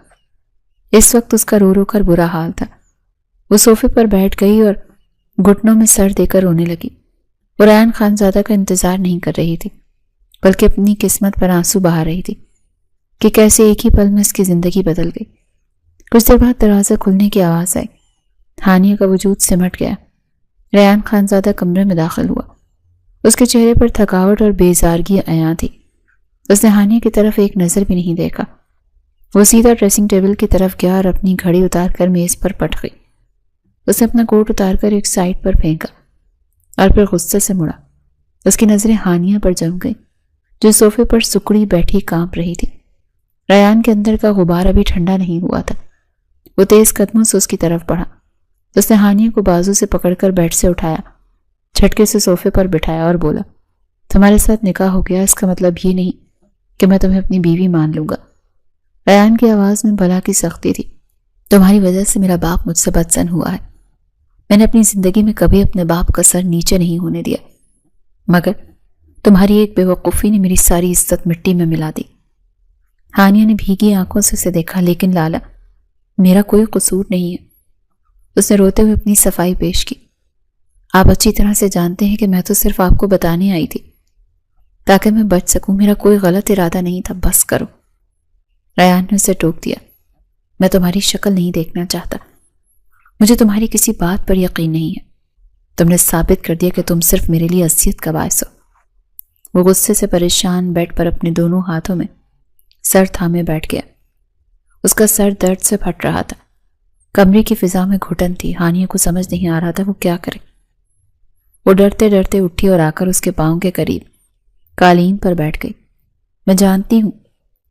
اس وقت اس کا رو رو کر برا حال تھا۔ وہ صوفے پر بیٹھ گئی اور گھٹنوں میں سر دے کر رونے لگی۔ وہ ریان خان زادہ کا انتظار نہیں کر رہی تھی بلکہ اپنی قسمت پر آنسو بہا رہی تھی کہ کیسے ایک ہی پل میں اس کی زندگی بدل گئی۔ کچھ دیر بعد دروازہ کھلنے کی آواز آئی۔ ہانیہ کا وجود سمٹ گیا۔ ریان خان زادہ کمرے میں داخل ہوا۔ اس کے چہرے پر تھکاوٹ اور بیزارگی عیاں تھی۔ اس نے ہانیہ کی طرف ایک نظر بھی نہیں دیکھا۔ وہ سیدھا ڈریسنگ ٹیبل کی طرف گیا اور اپنی گھڑی اتار کر میز پر پٹ گئی۔ اس نے اپنا کوٹ اتار کر ایک سائڈ پر پھینکا اور پھر غصے سے مڑا۔ اس کی نظریں ہانیہ پر جم گئیں جو صوفے پر سکڑی بیٹھی کانپ رہی تھی۔ ریان کے اندر کا غبار ابھی ٹھنڈا نہیں ہوا تھا۔ وہ تیز قدموں سے اس کی طرف بڑھا۔ اس نے ہانیہ کو بازو سے پکڑ کر بیڈ سے اٹھایا، جھٹکے سے صوفے پر بٹھایا اور بولا، تمہارے ساتھ نکاح ہو گیا، اس کا مطلب یہ نہیں کہ میں تمہیں اپنی بیوی مان لوں گا۔ ریان کی آواز میں بلا کی سختی تھی۔ تمہاری وجہ سے میرا باپ مجھ سے بدسن ہوا ہے۔ میں نے اپنی زندگی میں کبھی اپنے باپ کا سر نیچے نہیں ہونے دیا، مگر تمہاری ایک بے وقوفی نے میری ساری عزت مٹی میں ملا دی۔ ہانیہ نے بھیگی آنکھوں سے اسے دیکھا۔ لیکن لالا، میرا کوئی قصور نہیں ہے۔ اس نے روتے ہوئے اپنی صفائی پیش کی۔ آپ اچھی طرح سے جانتے ہیں کہ میں تو صرف آپ کو بتانے آئی تھی تاکہ میں بچ سکوں۔ میرا کوئی غلط ارادہ نہیں تھا، بس کرو۔ ریان نے اسے ٹوک دیا۔ میں تمہاری شکل نہیں دیکھنا چاہتا۔ مجھے تمہاری کسی بات پر یقین نہیں ہے۔ تم نے ثابت کر دیا کہ تم صرف میرے لیے اذیت کا باعث ہو۔ وہ غصے سے پریشان بیڈ پر اپنے دونوں ہاتھوں میں سر تھامے بیٹھ گیا۔ اس کا سر درد سے پھٹ رہا تھا۔ کمرے کی فضا میں گھٹن تھی۔ ہانیہ کو سمجھ نہیں آ رہا تھا وہ کیا کرے۔ وہ ڈرتے ڈرتے اٹھی اور آ کر اس کے پاؤں کے قریب قالین پر بیٹھ گئی۔ میں جانتی ہوں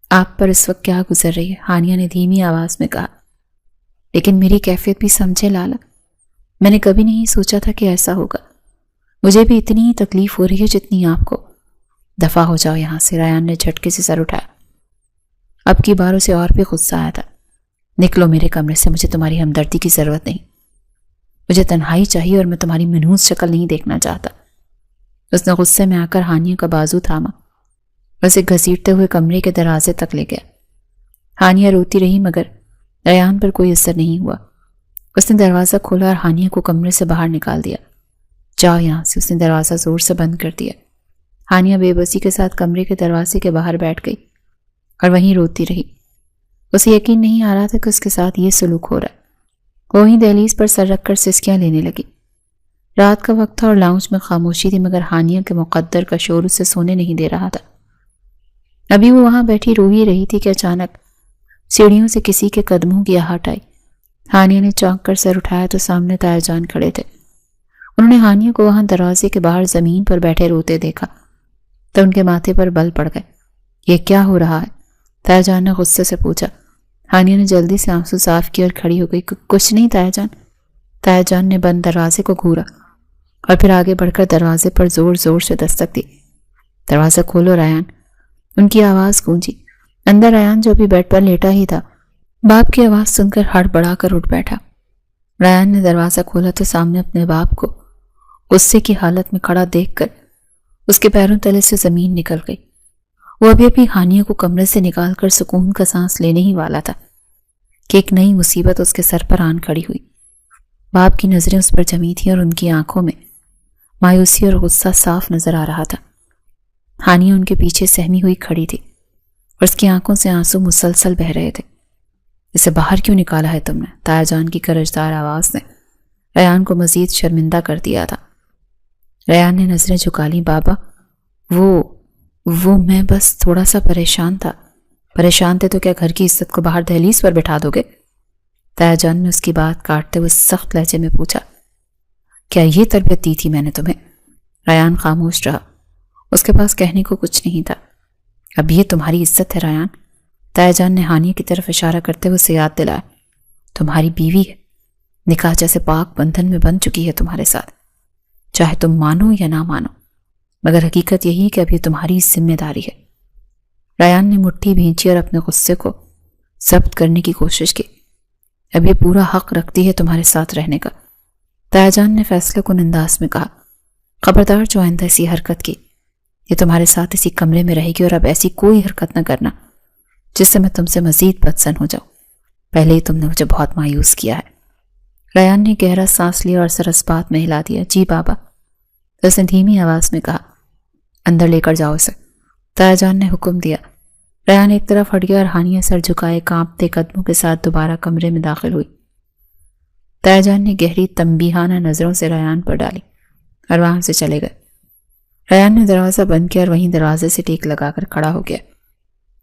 آپ پر اس وقت کیا گزر رہی ہے، ہانیہ نے دھیمی آواز میں کہا، لیکن میری کیفیت بھی سمجھے لالا۔ میں نے کبھی نہیں سوچا تھا کہ ایسا ہوگا۔ مجھے بھی اتنی ہی تکلیف ہو رہی ہے جتنی آپ کو۔ دفع ہو جاؤ یہاں سے، ریان نے جھٹکے سے سر اٹھایا۔ اب کی بار اسے اور بھی غصہ آیا تھا۔ نکلو میرے کمرے سے، مجھے تمہاری ہمدردی کی ضرورت نہیں۔ مجھے تنہائی چاہیے اور میں تمہاری منحوس شکل نہیں دیکھنا چاہتا۔ اس نے غصے میں آ کر ہانیہ کا بازو تھاما اور اسے گھسیٹتے ہوئے کمرے کے دروازے تک لے گیا۔ ہانیہ روتی رہی مگر ریان پر کوئی اثر نہیں ہوا۔ اس نے دروازہ کھولا اور ہانیہ کو کمرے سے باہر نکال دیا۔ جاؤ یہاں سے، اس نے دروازہ زور سے بند کر دیا۔ ہانیہ بے بسی کے ساتھ کمرے کے دروازے کے باہر بیٹھ گئی اور وہیں روتی رہی۔ اسے یقین نہیں آ رہا تھا کہ اس کے ساتھ یہ سلوک ہو رہا ہے۔ وہیں دہلیز پر سر رکھ کر سسکیاں لینے لگی۔ رات کا وقت تھا اور لاؤنج میں خاموشی تھی، مگر ہانیہ کے مقدر کا شور اسے سونے نہیں دے رہا تھا۔ ابھی وہ وہاں بیٹھی رو ہی رہی تھی کہ اچانک سیڑھیوں سے کسی کے قدموں کی آہٹ آئی۔ ہانیہ نے چونک کر سر اٹھایا تو سامنے تایا جان کھڑے تھے۔ انہوں نے ہانیہ کو وہاں دروازے کے باہر زمین پر بیٹھے روتے دیکھا تو ان کے ماتھے پر بل پڑ گئے۔ یہ کیا ہو رہا ہے؟ تایا جان نے غصے سے پوچھا۔ ہانیہ نے جلدی سے آنسو صاف کیے اور کھڑی ہو گئی۔ کچھ نہیں تایا جان۔ تایا جان نے بند دروازے کو گھورا اور پھر آگے بڑھ کر دروازے پر زور زور سے دستک دی۔ دروازہ کھولو ریان، ان کی آواز گونجی۔ اندر ریان جو ابھی بیڈ پر لیٹا ہی تھا باپ کی آواز سن کر ہڑبڑا کر اٹھ بیٹھا۔ ریان نے دروازہ کھولا تو سامنے اپنے باپ کو غصے کی حالت میں کھڑا دیکھ کر اس کے پیروں تلے سے زمین نکل گئی۔ وہ ابھی ابھی ہانیہ کو کمرے سے نکال کر سکون کا سانس لینے ہی والا تھا کہ ایک نئی مصیبت اس کے سر پر آن کھڑی ہوئی۔ باپ کی نظریں اس پر جمی تھیں اور ان کی آنکھوں میں مایوسی اور غصہ صاف نظر آ رہا تھا۔ ہانیہ ان کے پیچھے سہمی ہوئی کھڑی تھی اور اس کی آنکھوں سے آنسو مسلسل بہہ رہے تھے۔ اسے باہر کیوں نکالا ہے تم نے؟ تایا جان کی کرجدار آواز نے ریان کو مزید شرمندہ کر دیا تھا۔ ریان نے نظریں جھکا لیں۔ بابا وہ میں بس تھوڑا سا پریشان تھا۔ پریشان تھے تو کیا گھر کی عزت کو باہر دہلیز پر بٹھا دو گے؟ تایا جان نے اس کی بات کاٹتے ہوئے سخت لہجے میں پوچھا۔ کیا یہ تربیت دی تھی میں نے تمہیں؟ ریان خاموش رہا۔ اس کے پاس کہنے کو کچھ نہیں تھا۔ اب یہ تمہاری عزت ہے ریان؟ تایا جان نے ہانیہ کی طرف اشارہ کرتے ہوئے اسے یاد دلایا۔ تمہاری بیوی ہے، نکاح جیسے پاک بندھن میں بن چکی ہے تمہارے ساتھ، چاہے تم مانو یا نہ مانو، مگر حقیقت یہی کہ اب یہ تمہاری ذمہ داری ہے۔ ریان نے مٹھی بھینچی اور اپنے غصے کو ضبط کرنے کی کوشش کی۔ اب یہ پورا حق رکھتی ہے تمہارے ساتھ رہنے کا۔ تایا جان نے فیصلے کن انداز میں کہا۔ خبردار جو آئندہ ایسی حرکت کی، یہ تمہارے ساتھ اسی کمرے میں رہے گی اور اب ایسی کوئی حرکت نہ کرنا جس سے میں تم سے مزید بدسن ہو جاؤں۔ پہلے ہی تم نے مجھے بہت مایوس کیا ہے۔ ریان نے گہرا سانس لیا اور سر اس بات میں ہلا دیا۔ جی بابا، تو اس نے دھیمی آواز میں کہا۔ اندر لے کر جاؤ اسے، تایا جان نے حکم دیا۔ ریان ایک طرف ہٹ گیا اور ہانیہ سر جھکائے کانپتے قدموں کے ساتھ دوبارہ کمرے میں داخل ہوئی۔ تایا جان نے گہری تنبیہانہ نظروں سے ریان پر ڈالی اور وہاں سے چلے گئے۔ ریان نے دروازہ بند کیا اور وہیں دروازے سے ٹیک لگا کر کھڑا ہو گیا۔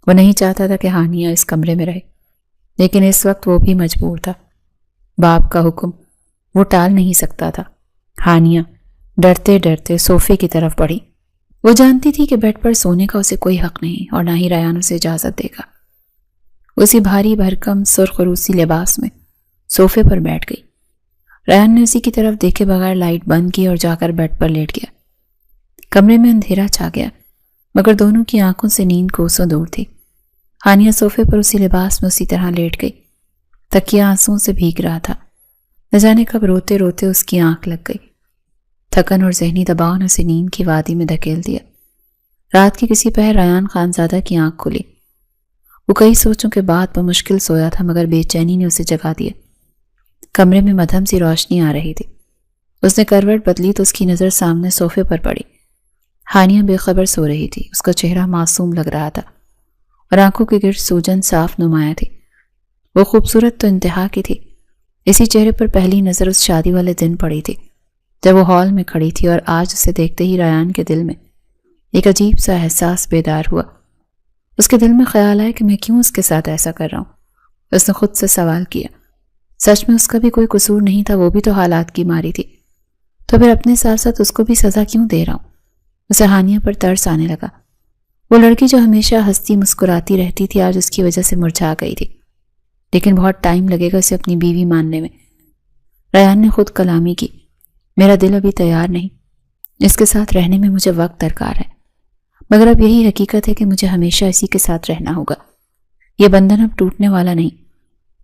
وہ نہیں چاہتا تھا کہ ہانیہ اس کمرے میں رہے، لیکن اس وقت وہ بھی مجبور تھا۔ باپ کا حکم وہ ٹال نہیں سکتا تھا۔ ہانیہ ڈرتے ڈرتے صوفے کی طرف بڑھی۔ وہ جانتی تھی کہ بیڈ پر سونے کا اسے کوئی حق نہیں اور نہ ہی ریان اسے اجازت دے گا۔ اسی بھاری بھرکم سرخ روسی لباس میں صوفے پر بیٹھ گئی۔ ریان نے اسی کی طرف دیکھے بغیر لائٹ بند کی اور جا کر بیڈ پر لیٹ گیا۔ کمرے میں اندھیرا چھا گیا، مگر دونوں کی آنکھوں سے نیند کوسوں دور تھی۔ ہانیہ صوفے پر اسی لباس میں اسی طرح لیٹ گئی۔ تکیہ آنسوؤں سے بھیگ رہا تھا۔ نہ جانے کب روتے روتے اس کی آنکھ لگ گئی۔ تھکن اور ذہنی دباؤ نے اسے نیند کی وادی میں دھکیل دیا۔ رات کی کسی پہر ریان خانزادہ کی آنکھ کھلی۔ وہ کئی سوچوں کے بعد بمشکل سویا تھا، مگر بے چینی نے اسے جگا دیا۔ کمرے میں مدھم سی روشنی آ رہی تھی۔ اس نے کروٹ بدلی تو اس کی نظر سامنے صوفے پر پڑی۔ ہانیہ بے خبر سو رہی تھی۔ اس کا چہرہ معصوم لگ رہا تھا اور آنکھوں کے گرد سوجن صاف نمایاں تھی۔ وہ خوبصورت تو انتہا کی تھی۔ اسی چہرے پر پہلی نظر اس شادی والے دن پڑی تھی جب وہ ہال میں کھڑی تھی، اور آج اسے دیکھتے ہی ریان کے دل میں ایک عجیب سا احساس بیدار ہوا۔ اس کے دل میں خیال آیا کہ میں کیوں اس کے ساتھ ایسا کر رہا ہوں۔ اس نے خود سے سوال کیا، سچ میں اس کا بھی کوئی قصور نہیں تھا، وہ بھی تو حالات کی ماری تھی، تو پھر اپنے ساتھ ساتھ اس کو بھی سزا کیوں دے رہا ہوں؟ اسے ہانیہ پر ترس آنے لگا۔ وہ لڑکی جو ہمیشہ ہنستی مسکراتی رہتی تھی آج اس کی وجہ سے مرجھا گئی تھی، لیکن بہت ٹائم لگے گا اسے اپنی بیوی ماننے میں۔ ریان نے خود کلامی کی، میرا دل ابھی تیار نہیں، اس کے ساتھ رہنے میں مجھے وقت درکار ہے، مگر اب یہی حقیقت ہے کہ مجھے ہمیشہ اسی کے ساتھ رہنا ہوگا۔ یہ بندھن اب ٹوٹنے والا نہیں۔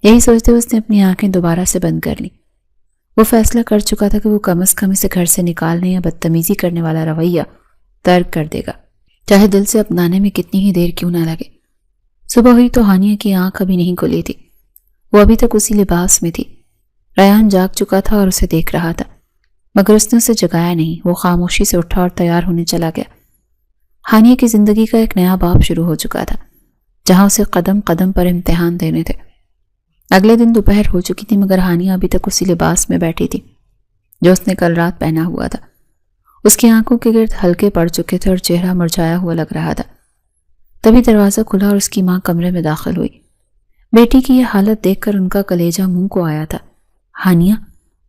یہی سوچتے ہوئے اس نے اپنی آنکھیں دوبارہ سے بند کر لیں۔ وہ فیصلہ کر چکا تھا کہ وہ کم از کم اسے گھر سے نکالنے یا بدتمیزی کرنے والا رویہ ترک کر دے گا، چاہے دل سے اپنانے میں کتنی ہی دیر کیوں نہ لگے۔ صبح ہوئی تو ہانیہ کی آنکھ ابھی نہیں کھلی تھی۔ وہ ابھی تک اسی لباس میں تھی۔ ریان جاگ چکا تھا اور اسے دیکھ رہا تھا، مگر اس نے اسے جگایا نہیں۔ وہ خاموشی سے اٹھا اور تیار ہونے چلا گیا۔ ہانیہ کی زندگی کا ایک نیا باب شروع ہو چکا تھا، جہاں اسے قدم قدم پر امتحان دینے تھے۔ اگلے دن دوپہر ہو چکی تھی، مگر ہانیہ ابھی تک اسی لباس میں بیٹھی تھی جو اس نے کل رات پہنا ہوا تھا۔ اس کی آنکھوں کے گرد ہلکے پڑ چکے تھے اور چہرہ مرجھایا ہوا لگ رہا تھا۔ تبھی دروازہ کھلا اور اس کی ماں کمرے میں داخل ہوئی۔ بیٹی کی یہ حالت دیکھ کر ان کا کلیجہ منہ کو آیا تھا۔ ہانیہ،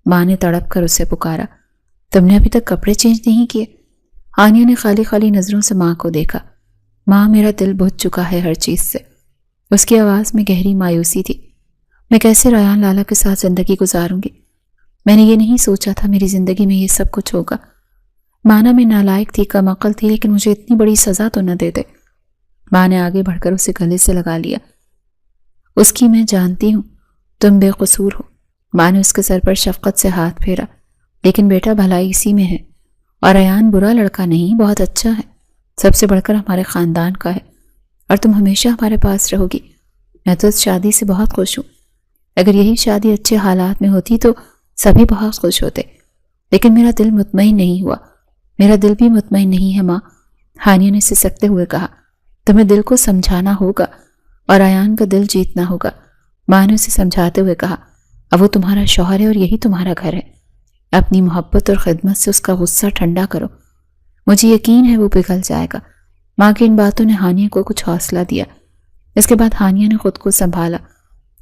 ماں نے تڑپ کر اسے پکارا، تم نے ابھی تک کپڑے چینج نہیں کیے؟ ہانیہ نے خالی خالی نظروں سے ماں کو دیکھا۔ ماں، میرا دل بجھ چکا ہے ہر چیز سے۔ اس کی آواز میں گہری مایوسی تھی۔ میں کیسے ریان لالا کے ساتھ زندگی گزاروں گی؟ میں نے یہ نہیں سوچا تھا میری زندگی میں یہ سب کچھ ہوگا. مانا میں نالائق تھی، کم عقل تھی، لیکن مجھے اتنی بڑی سزا تو نہ دیتے. ماں نے آگے بڑھ کر اسے گلے سے لگا لیا. اس کی میں جانتی ہوں، تم بے قصور ہو. ماں نے اس کے سر پر شفقت سے ہاتھ پھیرا. لیکن بیٹا بھلائی اسی میں ہے، اور ریان برا لڑکا نہیں، بہت اچھا ہے، سب سے بڑھ کر ہمارے خاندان کا ہے، اور تم ہمیشہ ہمارے پاس رہو گی. میں تو اس شادی سے بہت خوش ہوں. اگر یہی شادی اچھے حالات میں ہوتی تو سبھی بہت خوش ہوتے، لیکن میرا دل مطمئن نہیں ہوا. میرا دل بھی مطمئن نہیں ہے ماں، ہانیہ نے سسکتے ہوئے کہا. تمہیں دل کو سمجھانا ہوگا اور ایان کا دل جیتنا ہوگا. ماں نے اسے سمجھاتے ہوئے کہا. اب وہ تمہارا شوہر ہے اور یہی تمہارا گھر ہے. اپنی محبت اور خدمت سے اس کا غصہ ٹھنڈا کرو. مجھے یقین ہے وہ پگھل جائے گا. ماں کی ان باتوں نے ہانیہ کو کچھ حوصلہ دیا. اس کے بعد ہانیہ نے خود کو سنبھالا.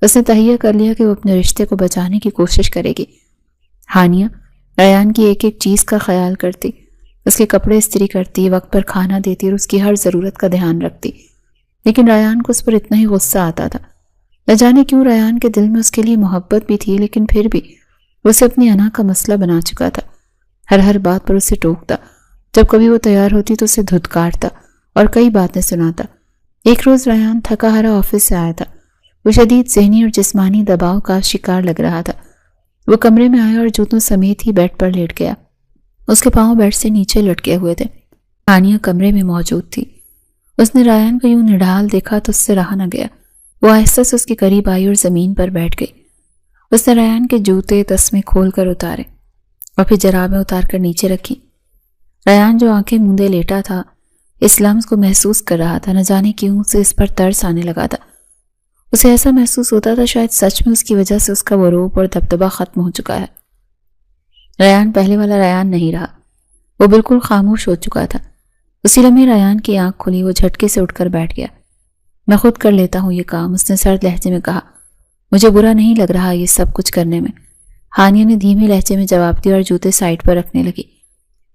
اس نے تہیہ کر لیا کہ وہ اپنے رشتے کو بچانے کی کوشش کرے گی. ہانیہ ریان کی ایک ایک چیز کا خیال کرتی، اس کے کپڑے استری کرتی، وقت پر کھانا دیتی اور اس کی ہر ضرورت کا دھیان رکھتی. لیکن ریان کو اس پر اتنا ہی غصہ آتا تھا. نہ جانے کیوں ریان کے دل میں اس کے لیے محبت بھی تھی، لیکن پھر بھی وہ اسے اپنی انا کا مسئلہ بنا چکا تھا. ہر بات پر اسے ٹوکتا. جب کبھی وہ تیار ہوتی تو اسے دھتکارتا اور کئی باتیں سناتا. ایک روز ریان تھکا ہرا آفس سے آیا تھا. وہ شدید ذہنی اور جسمانی دباؤ کا شکار لگ رہا تھا. وہ کمرے میں آیا اور جوتوں سمیت ہی بیڈ پر لیٹ گیا. اس کے پاؤں بیڈ سے نیچے لٹکے ہوئے تھے. ہانیہ کمرے میں موجود تھی. اس نے ریان کو یوں نڈھال دیکھا تو اس سے رہا نہ گیا. وہ آہستہ سے اس کے قریب آئی اور زمین پر بیٹھ گئی. اس نے ریان کے جوتے تسمے کھول کر اتارے اور پھر جرابیں اتار کر نیچے رکھی. ریان جو آنکھیں موندے لیٹا تھا اس لمس کو محسوس کر رہا تھا. نہ جانے کیوں اسے اس پر ترس آنے لگا تھا. اسے ایسا محسوس ہوتا تھا شاید سچ میں اس کی وجہ سے اس کا وہ روب اور دبدبہ ختم ہو چکا ہے. ریان پہلے والا ریان نہیں رہا. وہ بالکل خاموش ہو چکا تھا. اسی لمحے ریان کی آنکھ کھلی. وہ جھٹکے سے اٹھ کر بیٹھ گیا. میں خود کر لیتا ہوں یہ کام، اس نے سرد لہجے میں کہا. مجھے برا نہیں لگ رہا یہ سب کچھ کرنے میں. ہانیہ نے دھیمے لہجے میں جواب دیا اور جوتے سائڈ پر رکھنے لگی.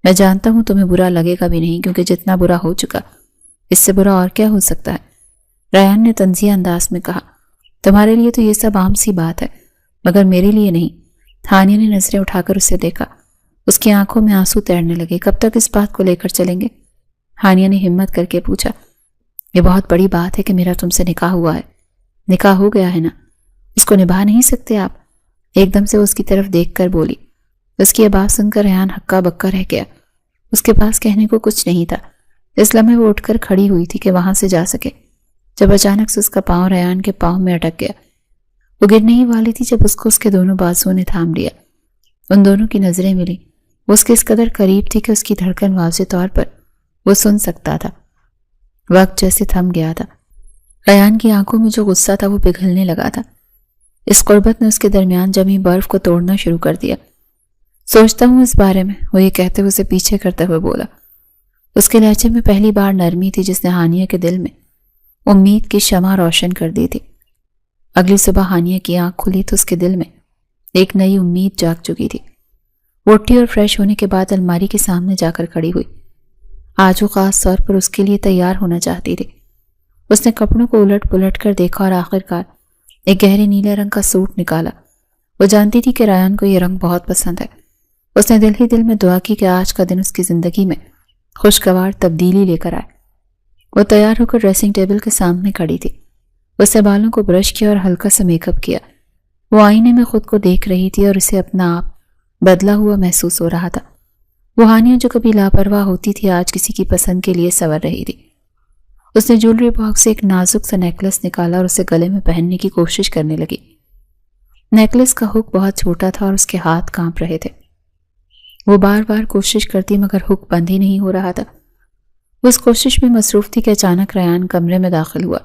میں جانتا ہوں تمہیں برا لگے گا بھی نہیں، کیونکہ جتنا برا ہو چکا اس سے برا اور کیا ہو سکتا ہے. ریان نے طنزیہ انداز میں کہا. تمہارے لیے تو یہ سب عام سی بات ہے، مگر میرے لیے نہیں. ہانیہ نے نظریں اٹھا کر اسے دیکھا. اس کی آنکھوں میں آنسو تیرنے لگے. کب تک اس بات کو لے کر چلیں گے؟ ہانیہ نے ہمت کر کے پوچھا. یہ بہت بڑی بات ہے کہ میرا تم سے نکاح ہوا ہے. نکاح ہو گیا ہے نا، اس کو نبھا نہیں سکتے آپ؟ ایک دم سے وہ اس کی طرف دیکھ کر بولی. اس کی یہ بات سن کر ریان ہکا بکا رہ گیا. اس کے پاس کہنے کو کچھ نہیں تھا. اس لمحے وہ اٹھ کر کھڑی ہوئی تھی کہ وہاں سے جا سکے، جب اچانک سے اس کا پاؤں ریان کے پاؤں میں اٹک گیا. وہ گرنے ہی والی تھی جب اس کو اس کے دونوں بازوؤں نے تھام لیا. ان دونوں کی نظریں ملی. وہ اس کے اس قدر قریب تھی کہ اس کی دھڑکن واضح طور پر وہ سن سکتا تھا. وقت جیسے تھم گیا تھا. ریان کی آنکھوں میں جو غصہ تھا وہ پگھلنے لگا تھا. اس قربت نے اس کے درمیان جمی برف کو توڑنا شروع کر دیا. سوچتا ہوں اس بارے میں، وہ یہ کہتے ہوئے اسے پیچھے کرتے ہوئے بولا. اس کے لہجے میں پہلی بار نرمی تھی جس نے ہانیہ کے دل میں امید کی شمع روشن کر دی تھی. اگلی صبح ہانیہ کی آنکھ کھلی تو اس کے دل میں ایک نئی امید جاگ چکی تھی. وہ اٹھی اور فریش ہونے کے بعد الماری کے سامنے جا کر کھڑی ہوئی. آج وہ خاص طور پر اس کے لیے تیار ہونا چاہتی تھی. اس نے کپڑوں کو الٹ پلٹ کر دیکھا اور آخرکار ایک گہرے نیلے رنگ کا سوٹ نکالا. وہ جانتی تھی کہ ریان کو یہ رنگ بہت پسند ہے. اس نے دل ہی دل میں دعا کی کہ آج کا دن اس کی زندگی میں خوشگوار تبدیلی لے کر آئے. وہ تیار ہو کر ڈریسنگ ٹیبل کے سامنے کھڑی تھی. اس نے بالوں کو برش کیا اور ہلکا سا میک اپ کیا. وہ آئینے میں خود کو دیکھ رہی تھی اور اسے اپنا آپ بدلا ہوا محسوس ہو رہا تھا. وہ ہانیہ جو کبھی لاپرواہ ہوتی تھی آج کسی کی پسند کے لیے سنور رہی تھی. اس نے جولری باکس سے ایک نازک سا نیکلس نکالا اور اسے گلے میں پہننے کی کوشش کرنے لگی. نیکلس کا ہک بہت چھوٹا تھا اور اس کے ہاتھ کانپ رہے تھے. وہ بار بار کوشش کرتی مگر ہک بند ہی نہیں ہو رہا تھا. وہ اس کوشش میں مصروف تھی کہ اچانک ریان کمرے میں داخل ہوا.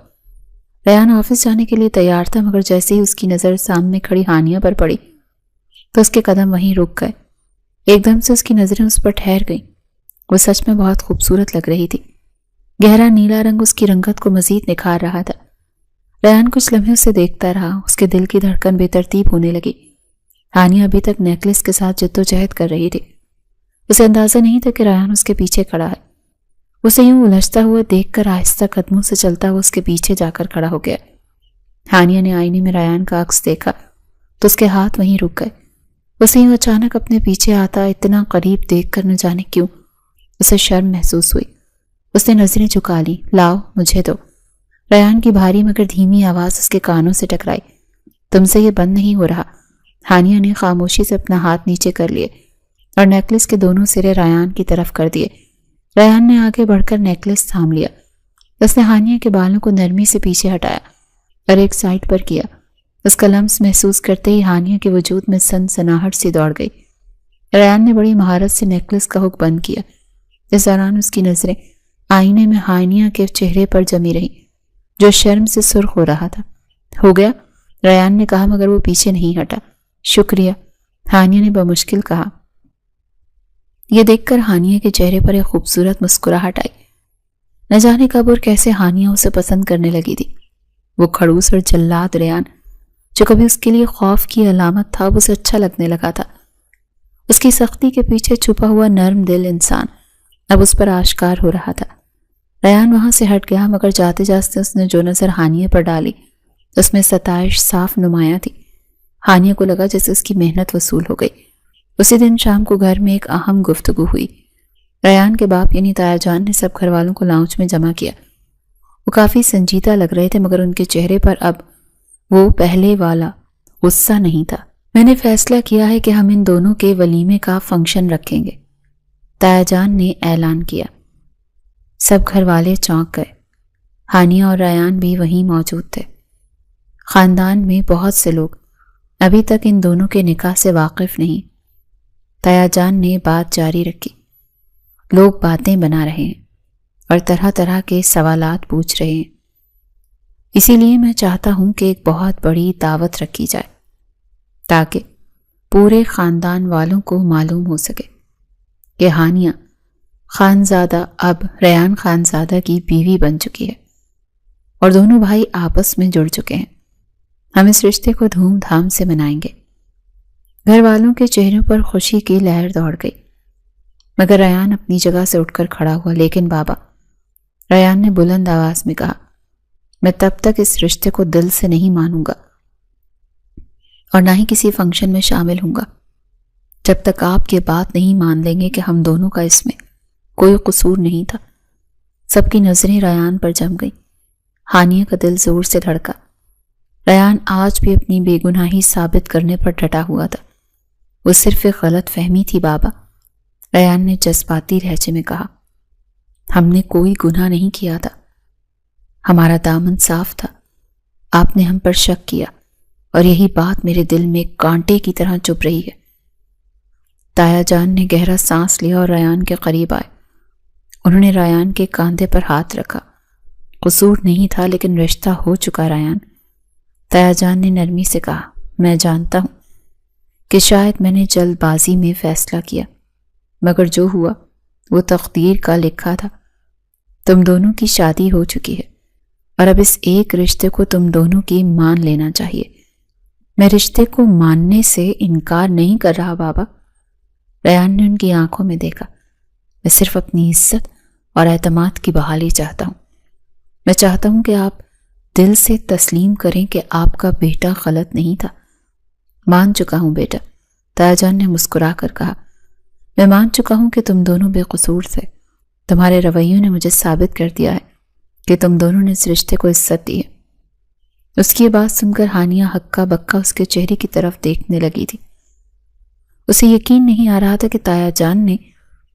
ریان آفس جانے کے لیے تیار تھا مگر جیسے ہی اس کی نظر سامنے کھڑی ہانیہ پر پڑی تو اس کے قدم وہیں رک گئے. ایک دم سے اس کی نظریں اس پر ٹھہر گئیں. وہ سچ میں بہت خوبصورت لگ رہی تھی. گہرا نیلا رنگ اس کی رنگت کو مزید نکھار رہا تھا. ریان کچھ لمحے اسے دیکھتا رہا. اس کے دل کی دھڑکن بے ترتیب ہونے لگی. ہانیہ ابھی تک نیکلس کے ساتھ جدوجہد کر رہی تھی. اسے اندازہ نہیں تھا کہ ریان اس کے پیچھے کھڑا ہے. اسے یوں الجھتا ہوا دیکھ کر آہستہ قدموں سے چلتا ہوا اس کے پیچھے جا کر کھڑا ہو گیا. ہانیہ نے آئینے میں ریان کا عکس دیکھا تو اس کے ہاتھ وہیں رک گئے. اسے یوں اچانک اپنے پیچھے آتا اتنا قریب دیکھ کر نہ جانے کیوں اسے شرم محسوس ہوئی۔ اس نے نظریں جھکا لی۔ لاؤ مجھے دو۔ ریان کی بھاری مگر دھیمی آواز اس کے کانوں سے ٹکرائی۔ تم سے یہ بند نہیں ہو رہا۔ ہانیہ نے خاموشی سے اپنا ہاتھ نیچے کر لیے اور نیکلس کے دونوں سرے ریان کی طرف کر دیے۔ ریان نے آگے بڑھ کر نیکلس تھام لیا۔ اس نے ہانیہ کے بالوں کو نرمی سے پیچھے ہٹایا اور ایک سائڈ پر کیا۔ اس کا لمس محسوس کرتے ہی ہانیہ کے وجود میں سنسناہٹ سی دوڑ گئی۔ ریان نے بڑی مہارت سے نیکلس کا ہک بند کیا۔ اس دوران اس کی نظریں آئینے میں ہانیہ کے چہرے پر جمی رہی جو شرم سے سرخ ہو رہا تھا۔ ہو گیا؟ ریان نے کہا مگر وہ پیچھے نہیں ہٹا۔ شکریہ، ہانیہ نے بمشکل کہا۔ یہ دیکھ کر ہانیہ کے چہرے پر ایک خوبصورت مسکراہٹ آئی۔ نہ جانے کب اور کیسے ہانیہ اسے پسند کرنے لگی تھی۔ وہ کھڑوس اور جلاد ریان جو کبھی اس کے لیے خوف کی علامت تھا، وہ اسے اچھا لگنے لگا تھا۔ اس کی سختی کے پیچھے چھپا ہوا نرم دل انسان اب اس پر آشکار ہو رہا تھا۔ ریان وہاں سے ہٹ گیا مگر جاتے جاتے اس نے جو نظر ہانیہ پر ڈالی اس میں ستائش صاف نمایاں تھی۔ ہانیہ کو لگا جیسے اس کی محنت وصول ہو گئی۔ اسی دن شام کو گھر میں ایک اہم گفتگو ہوئی۔ ریان کے باپ یعنی تایا جان نے سب گھر والوں کو لاؤنج میں جمع کیا۔ وہ کافی سنجیدہ لگ رہے تھے مگر ان کے چہرے پر اب وہ پہلے والا غصہ نہیں تھا۔ میں نے فیصلہ کیا ہے کہ ہم ان دونوں کے ولیمے کا فنکشن رکھیں گے، تایا جان نے اعلان کیا۔ سب گھر والے چونک گئے۔ ہانیہ اور ریان بھی وہیں موجود تھے۔ خاندان میں بہت سے لوگ ابھی تک ان دونوں کے نکاح سے واقف نہیں۔ تایا جان نے بات جاری رکھی۔ لوگ باتیں بنا رہے ہیں اور طرح طرح کے سوالات پوچھ رہے ہیں، اسی لیے میں چاہتا ہوں کہ ایک بہت بڑی دعوت رکھی جائے تاکہ پورے خاندان والوں کو معلوم ہو سکے کہ ہانیہ خانزادہ اب ریان خانزادہ کی بیوی بن چکی ہے اور دونوں بھائی آپس میں جڑ چکے ہیں۔ ہم اس رشتے کو دھوم دھام سے منائیں گے۔ گھر والوں کے چہروں پر خوشی کی لہر دوڑ گئی مگر ریان اپنی جگہ سے اٹھ کر کھڑا ہوا۔ لیکن بابا، ریان نے بلند آواز میں کہا، میں تب تک اس رشتے کو دل سے نہیں مانوں گا اور نہ ہی کسی فنکشن میں شامل ہوں گا جب تک آپ یہ بات نہیں مان لیں گے کہ ہم دونوں کا اس میں کوئی قصور نہیں تھا۔ سب کی نظریں ریان پر جم گئیں۔ ہانیہ کا دل زور سے دھڑکا۔ ریان آج بھی اپنی بے گناہی ثابت کرنے پر ڈٹا ہوا تھا۔ وہ صرف ایک غلط فہمی تھی بابا، ریان نے جذباتی لہجے میں کہا۔ ہم نے کوئی گناہ نہیں کیا تھا، ہمارا دامن صاف تھا۔ آپ نے ہم پر شک کیا اور یہی بات میرے دل میں کانٹے کی طرح چبھ رہی ہے۔ تایا جان نے گہرا سانس لیا اور ریان کے قریب آئے۔ انہوں نے ریان کے کاندھے پر ہاتھ رکھا۔ قصور نہیں تھا لیکن رشتہ ہو چکا ریان۔ تایا جان نے نرمی سے کہا، میں جانتا ہوں کہ شاید میں نے جلد بازی میں فیصلہ کیا مگر جو ہوا وہ تقدیر کا لکھا تھا۔ تم دونوں کی شادی ہو چکی ہے اور اب اس ایک رشتے کو تم دونوں کی مان لینا چاہیے۔ میں رشتے کو ماننے سے انکار نہیں کر رہا بابا، ریان نے ان کی آنکھوں میں دیکھا۔ میں صرف اپنی عزت اور اعتماد کی بحالی چاہتا ہوں۔ میں چاہتا ہوں کہ آپ دل سے تسلیم کریں کہ آپ کا بیٹا غلط نہیں تھا۔ مان چکا ہوں بیٹا، تایا جان نے مسکرا کر کہا۔ میں مان چکا ہوں کہ تم دونوں بے قصور تھے۔ تمہارے رویوں نے مجھے ثابت کر دیا ہے کہ تم دونوں نے اس رشتے کو عزت دی ہے۔ اس کی بات سن کر ہانیہ ہکا بکا اس کے چہرے کی طرف دیکھنے لگی تھی۔ اسے یقین نہیں آ رہا تھا کہ تایا جان نے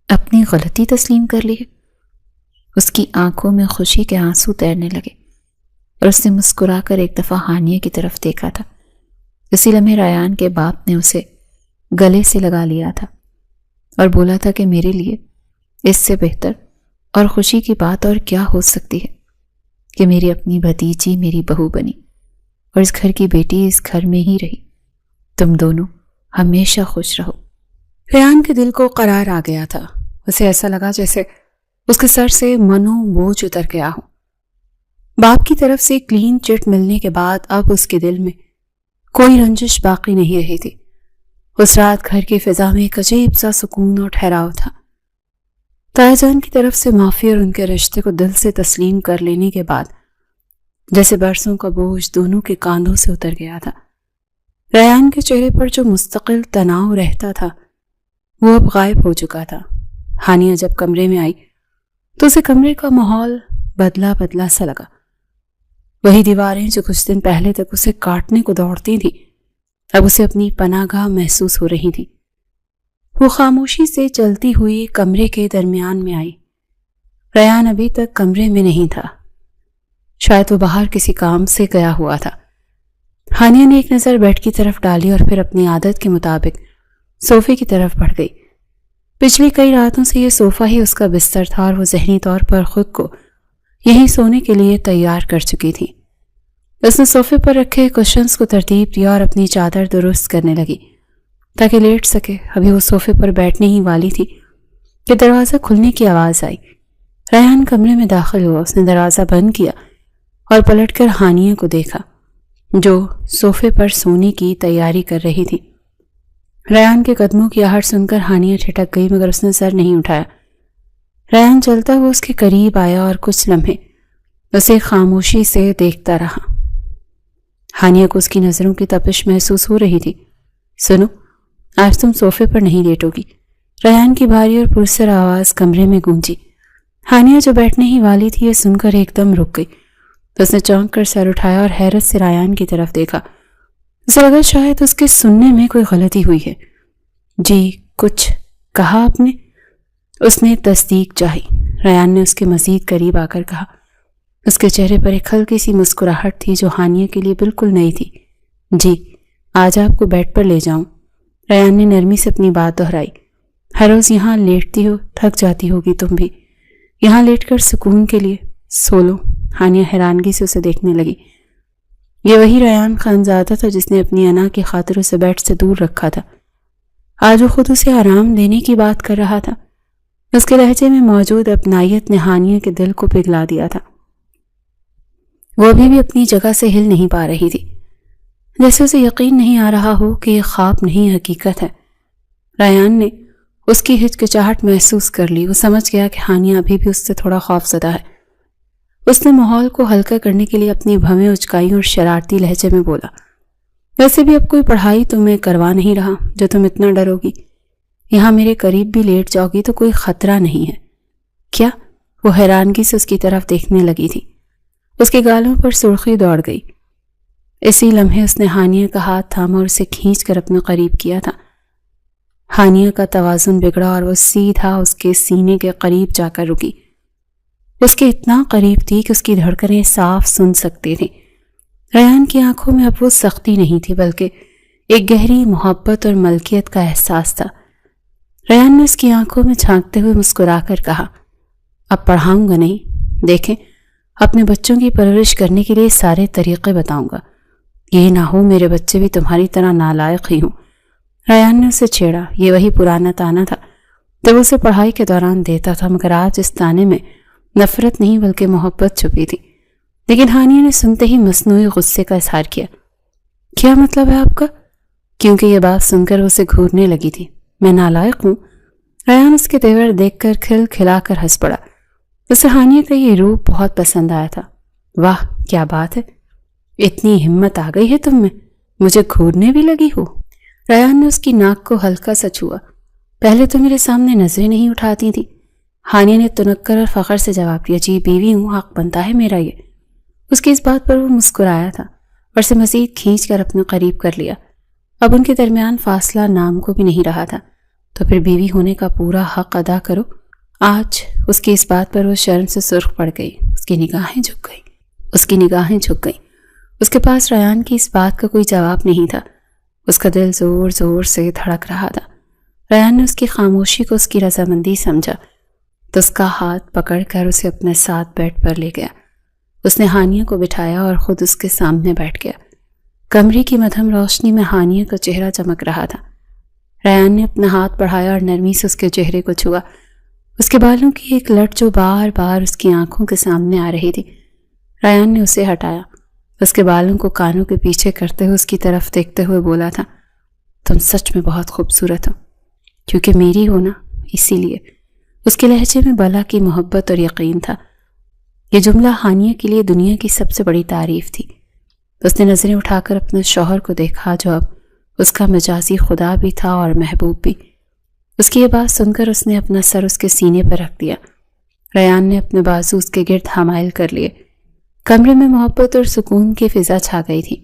اپنی غلطی تسلیم کر لی ہے۔ اس کی آنکھوں میں خوشی کے آنسو تیرنے لگے اور اس نے مسکرا کر ایک دفعہ ہانیہ کی طرف دیکھا تھا۔ اسی لمحے ریان کے باپ نے اسے گلے سے لگا لیا تھا اور بولا تھا کہ میرے لیے اس سے بہتر اور خوشی کی بات اور کیا ہو سکتی ہے کہ میری اپنی بھتیجی میری بہو بنی اور اس گھر کی بیٹی اس گھر میں ہی رہی۔ تم دونوں ہمیشہ خوش رہو۔ ریان کے دل کو قرار آ گیا تھا۔ اسے ایسا لگا جیسے اس کے سر سے منو بوجھ اتر گیا ہو۔ باپ کی طرف سے کلین چٹ ملنے کے بعد اب اس کے دل میں کوئی رنجش باقی نہیں رہی تھی۔ اس رات گھر کی فضا میں ایک عجیب سا سکون اور ٹھہراؤ تھا۔ تایا جان کی طرف سے معافی اور ان کے رشتے کو دل سے تسلیم کر لینے کے بعد جیسے برسوں کا بوجھ دونوں کے کاندھوں سے اتر گیا تھا۔ ریان کے چہرے پر جو مستقل تناؤ رہتا تھا وہ اب غائب ہو چکا تھا۔ ہانیہ جب کمرے میں آئی تو اسے کمرے کا ماحول بدلا بدلا سا لگا۔ وہی دیواریں جو کچھ دن پہلے تک اسے کاٹنے کو دوڑتی تھی اب اسے اپنی پناہ گاہ محسوس ہو رہی تھی۔ وہ خاموشی سے چلتی ہوئی کمرے کے درمیان میں آئی۔ ریان ابھی تک کمرے میں نہیں تھا، شاید وہ باہر کسی کام سے گیا ہوا تھا۔ ہانیہ نے ایک نظر بیڈ کی طرف ڈالی اور پھر اپنی عادت کے مطابق صوفے کی طرف بڑھ گئی۔ پچھلی کئی راتوں سے یہ صوفہ ہی اس کا بستر تھا اور وہ ذہنی طور پر خود کو یہیں سونے کے لیے تیار کر چکی تھی۔ اس نے صوفے پر رکھے کشنز کو ترتیب دیا اور اپنی چادر درست کرنے لگی تاکہ لیٹ سکے۔ ابھی وہ صوفے پر بیٹھنے ہی والی تھی کہ دروازہ کھلنے کی آواز آئی۔ ریان کمرے میں داخل ہوا۔ اس نے دروازہ بند کیا اور پلٹ کر ہانیہ کو دیکھا جو صوفے پر سونے کی تیاری کر رہی تھی۔ ریان کے قدموں کی آہٹ سن کر ہانیہ ٹھٹک گئی مگر اس نے سر نہیں اٹھایا۔ ریان چلتا ہوا اس کے قریب آیا اور کچھ لمحے اسے خاموشی سے دیکھتا رہا۔ ہانیہ کو اس کی نظروں کی تپش محسوس ہو رہی تھی۔ سنو، آج تم صوفے پر نہیں لیٹو گی، ریان کی بھاری اور پرسر آواز کمرے میں گونجی۔ ہانیہ جو بیٹھنے ہی والی تھی یہ سن کر ایک دم رک گئی۔ تو اس نے چونک کر سر اٹھایا اور حیرت سے ریان کی طرف دیکھا۔ اسے لگا شاید اس کے سننے میں کوئی غلطی ہوئی ہے۔ جی، کچھ کہا آپ نے؟ اس نے تصدیق چاہی۔ ریان نے اس کے مزید قریب آ کر کہا۔ اس کے چہرے پر ایک ہلکی سی مسکراہٹ تھی جو ہانیہ کے لیے بالکل نئی تھی۔ جی، آج آپ کو بیڈ پر لے جاؤں؟ ریان نے نرمی سے اپنی بات دہرائی۔ ہر روز یہاں لیٹتی ہو، تھک جاتی ہوگی تم بھی، یہاں لیٹ کر سکون کے لیے سو لو۔ ہانیہ حیرانگی سے اسے دیکھنے لگی۔ یہ وہی ریان خانزادہ تھا جس نے اپنی انا کی خاطر اسے بیڈ سے دور رکھا تھا۔ آج وہ خود اسے آرام دینے کی بات کر رہا تھا۔ اس کے لہجے میں موجود اپنائیت نے ہانیہ کے دل کو پگھلا دیا تھا۔ وہ ابھی بھی اپنی جگہ سے ہل نہیں پا رہی تھی، جیسے اسے یقین نہیں آ رہا ہو کہ یہ خواب نہیں حقیقت ہے۔ ریان نے اس کی ہچکچاہٹ محسوس کر لی۔ وہ سمجھ گیا کہ ہانیہ ابھی بھی اس سے تھوڑا خوف زدہ ہے۔ اس نے ماحول کو ہلکا کرنے کے لیے اپنی بھویں اچکائی اور شرارتی لہجے میں بولا، ویسے بھی اب کوئی پڑھائی تمہیں کروا نہیں رہا جو تم اتنا ڈرو گی۔ یہاں میرے قریب بھی لیٹ جاؤ گی تو کوئی خطرہ نہیں ہے کیا؟ وہ حیرانگی سے اس کی طرف دیکھنے لگی تھی۔ اس کے گالوں پر سرخی دوڑ گئی۔ اسی لمحے اس نے ہانیہ کا ہاتھ تھاما اور اسے کھینچ کر اپنے قریب کیا تھا۔ ہانیہ کا توازن بگڑا اور وہ سیدھا اس کے سینے کے قریب جا کر رکی۔ اس کے اتنا قریب تھی کہ اس کی دھڑکنیں صاف سن سکتی تھی۔ ریان کی آنکھوں میں اب وہ سختی نہیں تھی بلکہ ایک گہری محبت اور ملکیت کا احساس تھا۔ ریان نے اس کی آنکھوں میں جھانکتے ہوئے مسکرا کر کہا، اب پڑھاؤں گا نہیں، دیکھیں اپنے بچوں کی پرورش کرنے کے لیے سارے طریقے بتاؤں گا، یہ نہ ہو میرے بچے بھی تمہاری طرح نالائق ہی ہوں۔ ریان نے اسے چھیڑا۔ یہ وہی پرانا تانا تھا جب اسے پڑھائی کے دوران دیتا تھا، مگر آج اس تانے میں نفرت نہیں بلکہ محبت چھپی تھی۔ لیکن ہانیہ نے سنتے ہی مصنوعی غصے کا اظہار کیا۔ کیا مطلب ہے آپ کا؟ کیونکہ یہ بات سن کر اسے گھورنے لگی تھی۔ میں نالائق ہوں؟ ریان اس کے تیور دیکھ کر کھل کھلا کر ہنس پڑا۔ اسے ہانیہ کا یہ روپ بہت پسند آیا تھا۔ واہ کیا بات ہے، اتنی ہمت آ گئی ہے تم میں، مجھے گھورنے بھی لگی ہو۔ ریان نے اس کی ناک کو ہلکا سا چھوا۔ پہلے تو میرے سامنے نظریں نہیں اٹھاتی تھی۔ ہانیہ نے تنک کر اور فخر سے جواب دیا، جی بیوی ہوں، حق بنتا ہے میرا یہ۔ اس کی اس بات پر وہ مسکرایا تھا اور اسے مزید کھینچ کر اپنے قریب کر لیا۔ اب ان کے درمیان فاصلہ نام کو بھی نہیں رہا تھا۔ تو پھر بیوی ہونے کا پورا حق ادا کرو۔ آج اس کی اس بات پر وہ شرم سے سرخ پڑ گئی۔ اس کی نگاہیں جھک گئیں۔ اس کے پاس ریان کی اس بات کا کوئی جواب نہیں تھا۔ اس کا دل زور زور سے دھڑک رہا تھا۔ ریان نے اس کی خاموشی کو اس کی رضامندی سمجھا تو اس کا ہاتھ پکڑ کر اسے اپنے ساتھ بیڈ پر لے گیا۔ اس نے ہانیہ کو بٹھایا اور خود اس کے سامنے بیٹھ گیا۔ کمرے کی مدھم روشنی میں ہانیہ کا چہرہ چمک رہا تھا۔ ریان نے اپنا ہاتھ بڑھایا اور نرمی سے اس کے چہرے کو چھوا۔ اس کے بالوں کی ایک لٹ جو بار بار اس کی آنکھوں کے سامنے آ رہی تھی۔ ریان نے اسے ہٹایا۔ اس کے بالوں کو کانوں کے پیچھے کرتے ہوئے اس کی طرف دیکھتے ہوئے بولا تھا، تم سچ میں بہت خوبصورت ہو، کیونکہ میری ہو نا، اسی لیے۔ اس کے لہجے میں بلا کی محبت اور یقین تھا۔ یہ جملہ ہانیہ کے لیے دنیا کی سب سے بڑی تعریف تھی۔ اس نے نظریں اٹھا کر اپنے شوہر کو دیکھا جو اب اس کا مجازی خدا بھی تھا اور محبوب بھی۔ اس کی یہ بات سن کر اس نے اپنا سر اس کے سینے پر رکھ دیا۔ ریان نے اپنے بازو اس کے گرد حمائل کر لیے۔ کمرے میں محبت اور سکون کی فضا چھا گئی تھی۔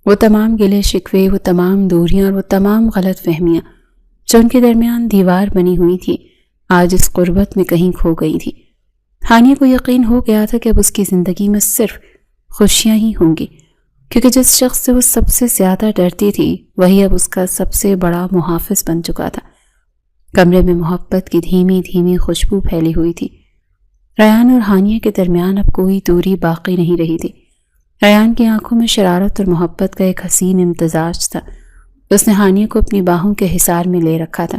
وہ تمام گلے شکوے، وہ تمام دوریاں اور وہ تمام غلط فہمیاں جو ان کے درمیان دیوار بنی ہوئی تھی، آج اس قربت میں کہیں کھو گئی تھی۔ ہانیہ کو یقین ہو گیا تھا کہ اب اس کی زندگی میں صرف خوشیاں ہی ہوں گی، کیونکہ جس شخص سے وہ سب سے زیادہ ڈرتی تھی وہی اب اس کا سب سے بڑا محافظ بن چکا تھا۔ کمرے میں محبت کی دھیمی دھیمی خوشبو پھیلی ہوئی تھی۔ ریان اور ہانیہ کے درمیان اب کوئی دوری باقی نہیں رہی تھی۔ ریان کی آنکھوں میں شرارت اور محبت کا ایک حسین امتزاج تھا۔ اس نے ہانیہ کو اپنی باہوں کے حصار میں لے رکھا تھا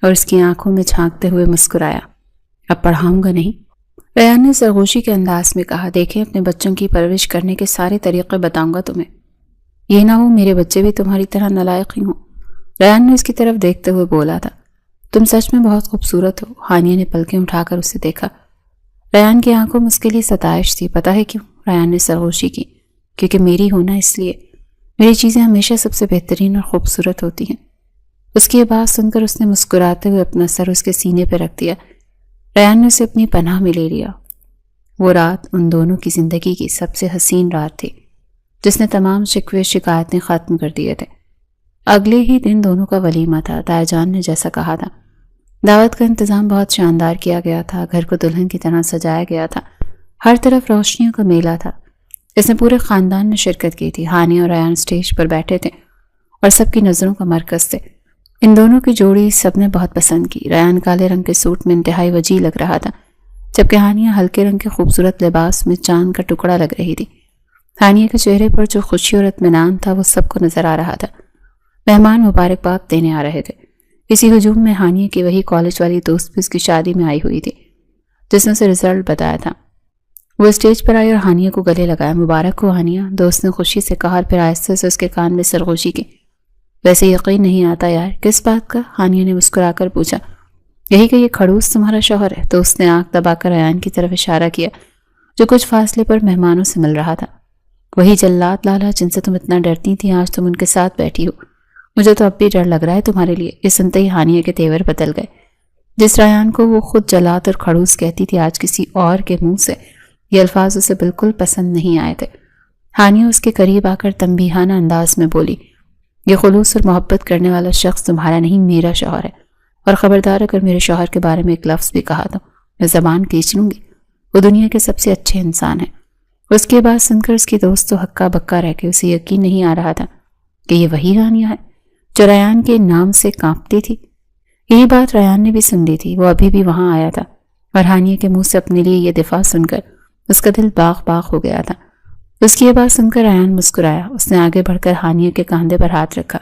اور اس کی آنکھوں میں جھانکتے ہوئے مسکرایا۔ اب پڑھاؤں گا نہیں؟ ریان نے سرگوشی کے انداز میں کہا۔ دیکھیں، اپنے بچوں کی پرورش کرنے کے سارے طریقے بتاؤں گا تمہیں، یہ نہ ہو میرے بچے بھی تمہاری طرح نالائق ہی ہوں۔ ریان نے اس کی طرف دیکھتے ہوئے بولا تھا۔ تم سچ میں بہت خوبصورت ہو۔ ہانیہ نے پلکیں اٹھا کر اسے دیکھا۔ ریان کی آنکھوں میں اس کے لیے ستائش تھی۔ پتہ ہے کیوں؟ ریان نے سرگوشی کی۔ کیونکہ میری ہونا اس لیے، میری چیزیں ہمیشہ سب سے بہترین اور خوبصورت ہوتی ہیں۔ اس کی یہ بات سن کر اس نے مسکراتے ہوئے اپنا سر اس کے سینے پہ رکھ دیا۔ ریان نے اسے اپنی پناہ میں لے لیا۔ وہ رات ان دونوں کی زندگی کی سب سے حسین رات تھی، جس نے تمام شکوے شکایتیں ختم کر دیے تھے۔ اگلے ہی دن دونوں کا ولیمہ تھا۔ تایا جان نے جیسا کہا تھا، دعوت کا انتظام بہت شاندار کیا گیا تھا۔ گھر کو دلہن کی طرح سجایا گیا تھا۔ ہر طرف روشنیوں کا میلہ تھا۔ اس میں پورے خاندان نے شرکت کی تھی۔ ہانیہ اور ریان سٹیج پر بیٹھے تھے اور سب کی نظروں کا مرکز تھے۔ ان دونوں کی جوڑی سب نے بہت پسند کی۔ ریان کالے رنگ کے سوٹ میں انتہائی وجیح لگ رہا تھا، جبکہ ہانیہ ہلکے رنگ کے خوبصورت لباس میں چاند کا ٹکڑا لگ رہی تھی۔ ہانیہ کے چہرے پر جو خوشی اور اطمینان تھا وہ سب کو نظر آ رہا تھا۔ مہمان مبارکباد دینے آ رہے تھے۔ اسی ہجوم میں ہانیہ کی وہی کالج والی دوست بھی اس کی شادی میں آئی ہوئی تھی، جس نے اسے رزلٹ بتایا تھا۔ وہ اسٹیج پر آئی اور ہانیہ کو گلے لگایا۔ مبارک ہو ہانیہ، دوست نے خوشی سے کہا اور پھر آہستہ سے اس کے کان میں سرگوشی کی۔ ویسے یقین نہیں آتا یار، کس بات کا؟ ہانیہ نے مسکرا کر پوچھا۔ یہی کہ یہ کھڑوس تمہارا شوہر ہے؟ دوست نے آنکھ دبا کر ریان کی طرف اشارہ کیا، جو کچھ فاصلے پر مہمانوں سے مل رہا تھا۔ وہی جلات لالا جن سے تم اتنا ڈرتی تھی، آج تم ان کے ساتھ بیٹھی ہو۔ مجھے تو اب بھی ڈر لگ رہا ہے تمہارے لیے۔ یہ سنتے ہی ہانیہ کے تیور بدل گئے۔ جس ریان کو وہ خود جلات اور کھڑوس کہتی تھی، آج کسی اور کے منہ سے یہ الفاظ اسے بالکل پسند نہیں آئے تھے۔ ہانیہ اس کے قریب آ کر تنبیہانہ انداز میں بولی، یہ خلوص اور محبت کرنے والا شخص تمہارا نہیں، میرا شوہر ہے، اور خبردار اگر میرے شوہر کے بارے میں ایک لفظ بھی کہا تو میں زبان کھینچ لوں گی۔ وہ دنیا کے سب سے اچھے انسان ہیں۔ اس کی بات سن کر اس کی دوست تو ہکا بکا رہ کے اسے یقین نہیں آ رہا تھا کہ یہ وہی ہانیہ ہے جو ریان کے نام سے کانپتی تھی۔ یہی بات ریان نے بھی سن لی تھی۔ وہ ابھی بھی وہاں آیا تھا اور ہانیہ کے منہ سے اپنے لیے یہ دفاع سن کر اس کا دل باغ باغ ہو گیا تھا۔ اس کی یہ بات سن کر ریان مسکرایا۔ اس نے آگے بڑھ کر ہانیہ کے کاندھے پر ہاتھ رکھا۔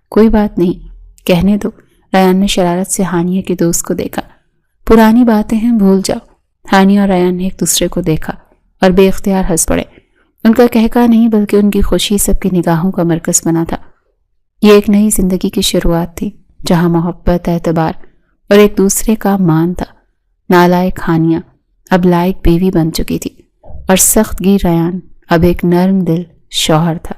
کوئی بات نہیں، کہنے دو۔ ریان نے شرارت سے ہانیہ کے دوست کو دیکھا۔ پرانی باتیں ہیں، بھول جاؤ۔ ہانیہ اور ریان نے ایک دوسرے کو دیکھا اور بے اختیار ہنس پڑے۔ ان کا کہکا نہیں بلکہ ان کی خوشی سب کی نگاہوں کا مرکز بنا تھا۔ یہ ایک نئی زندگی کی شروعات تھی، جہاں محبت، اعتبار اور ایک دوسرے کا مان تھا۔ نالائق ہانیہ اب لائق بیوی بن چکی تھی اور سخت گیر ریان اب ایک نرم دل شوہر تھا۔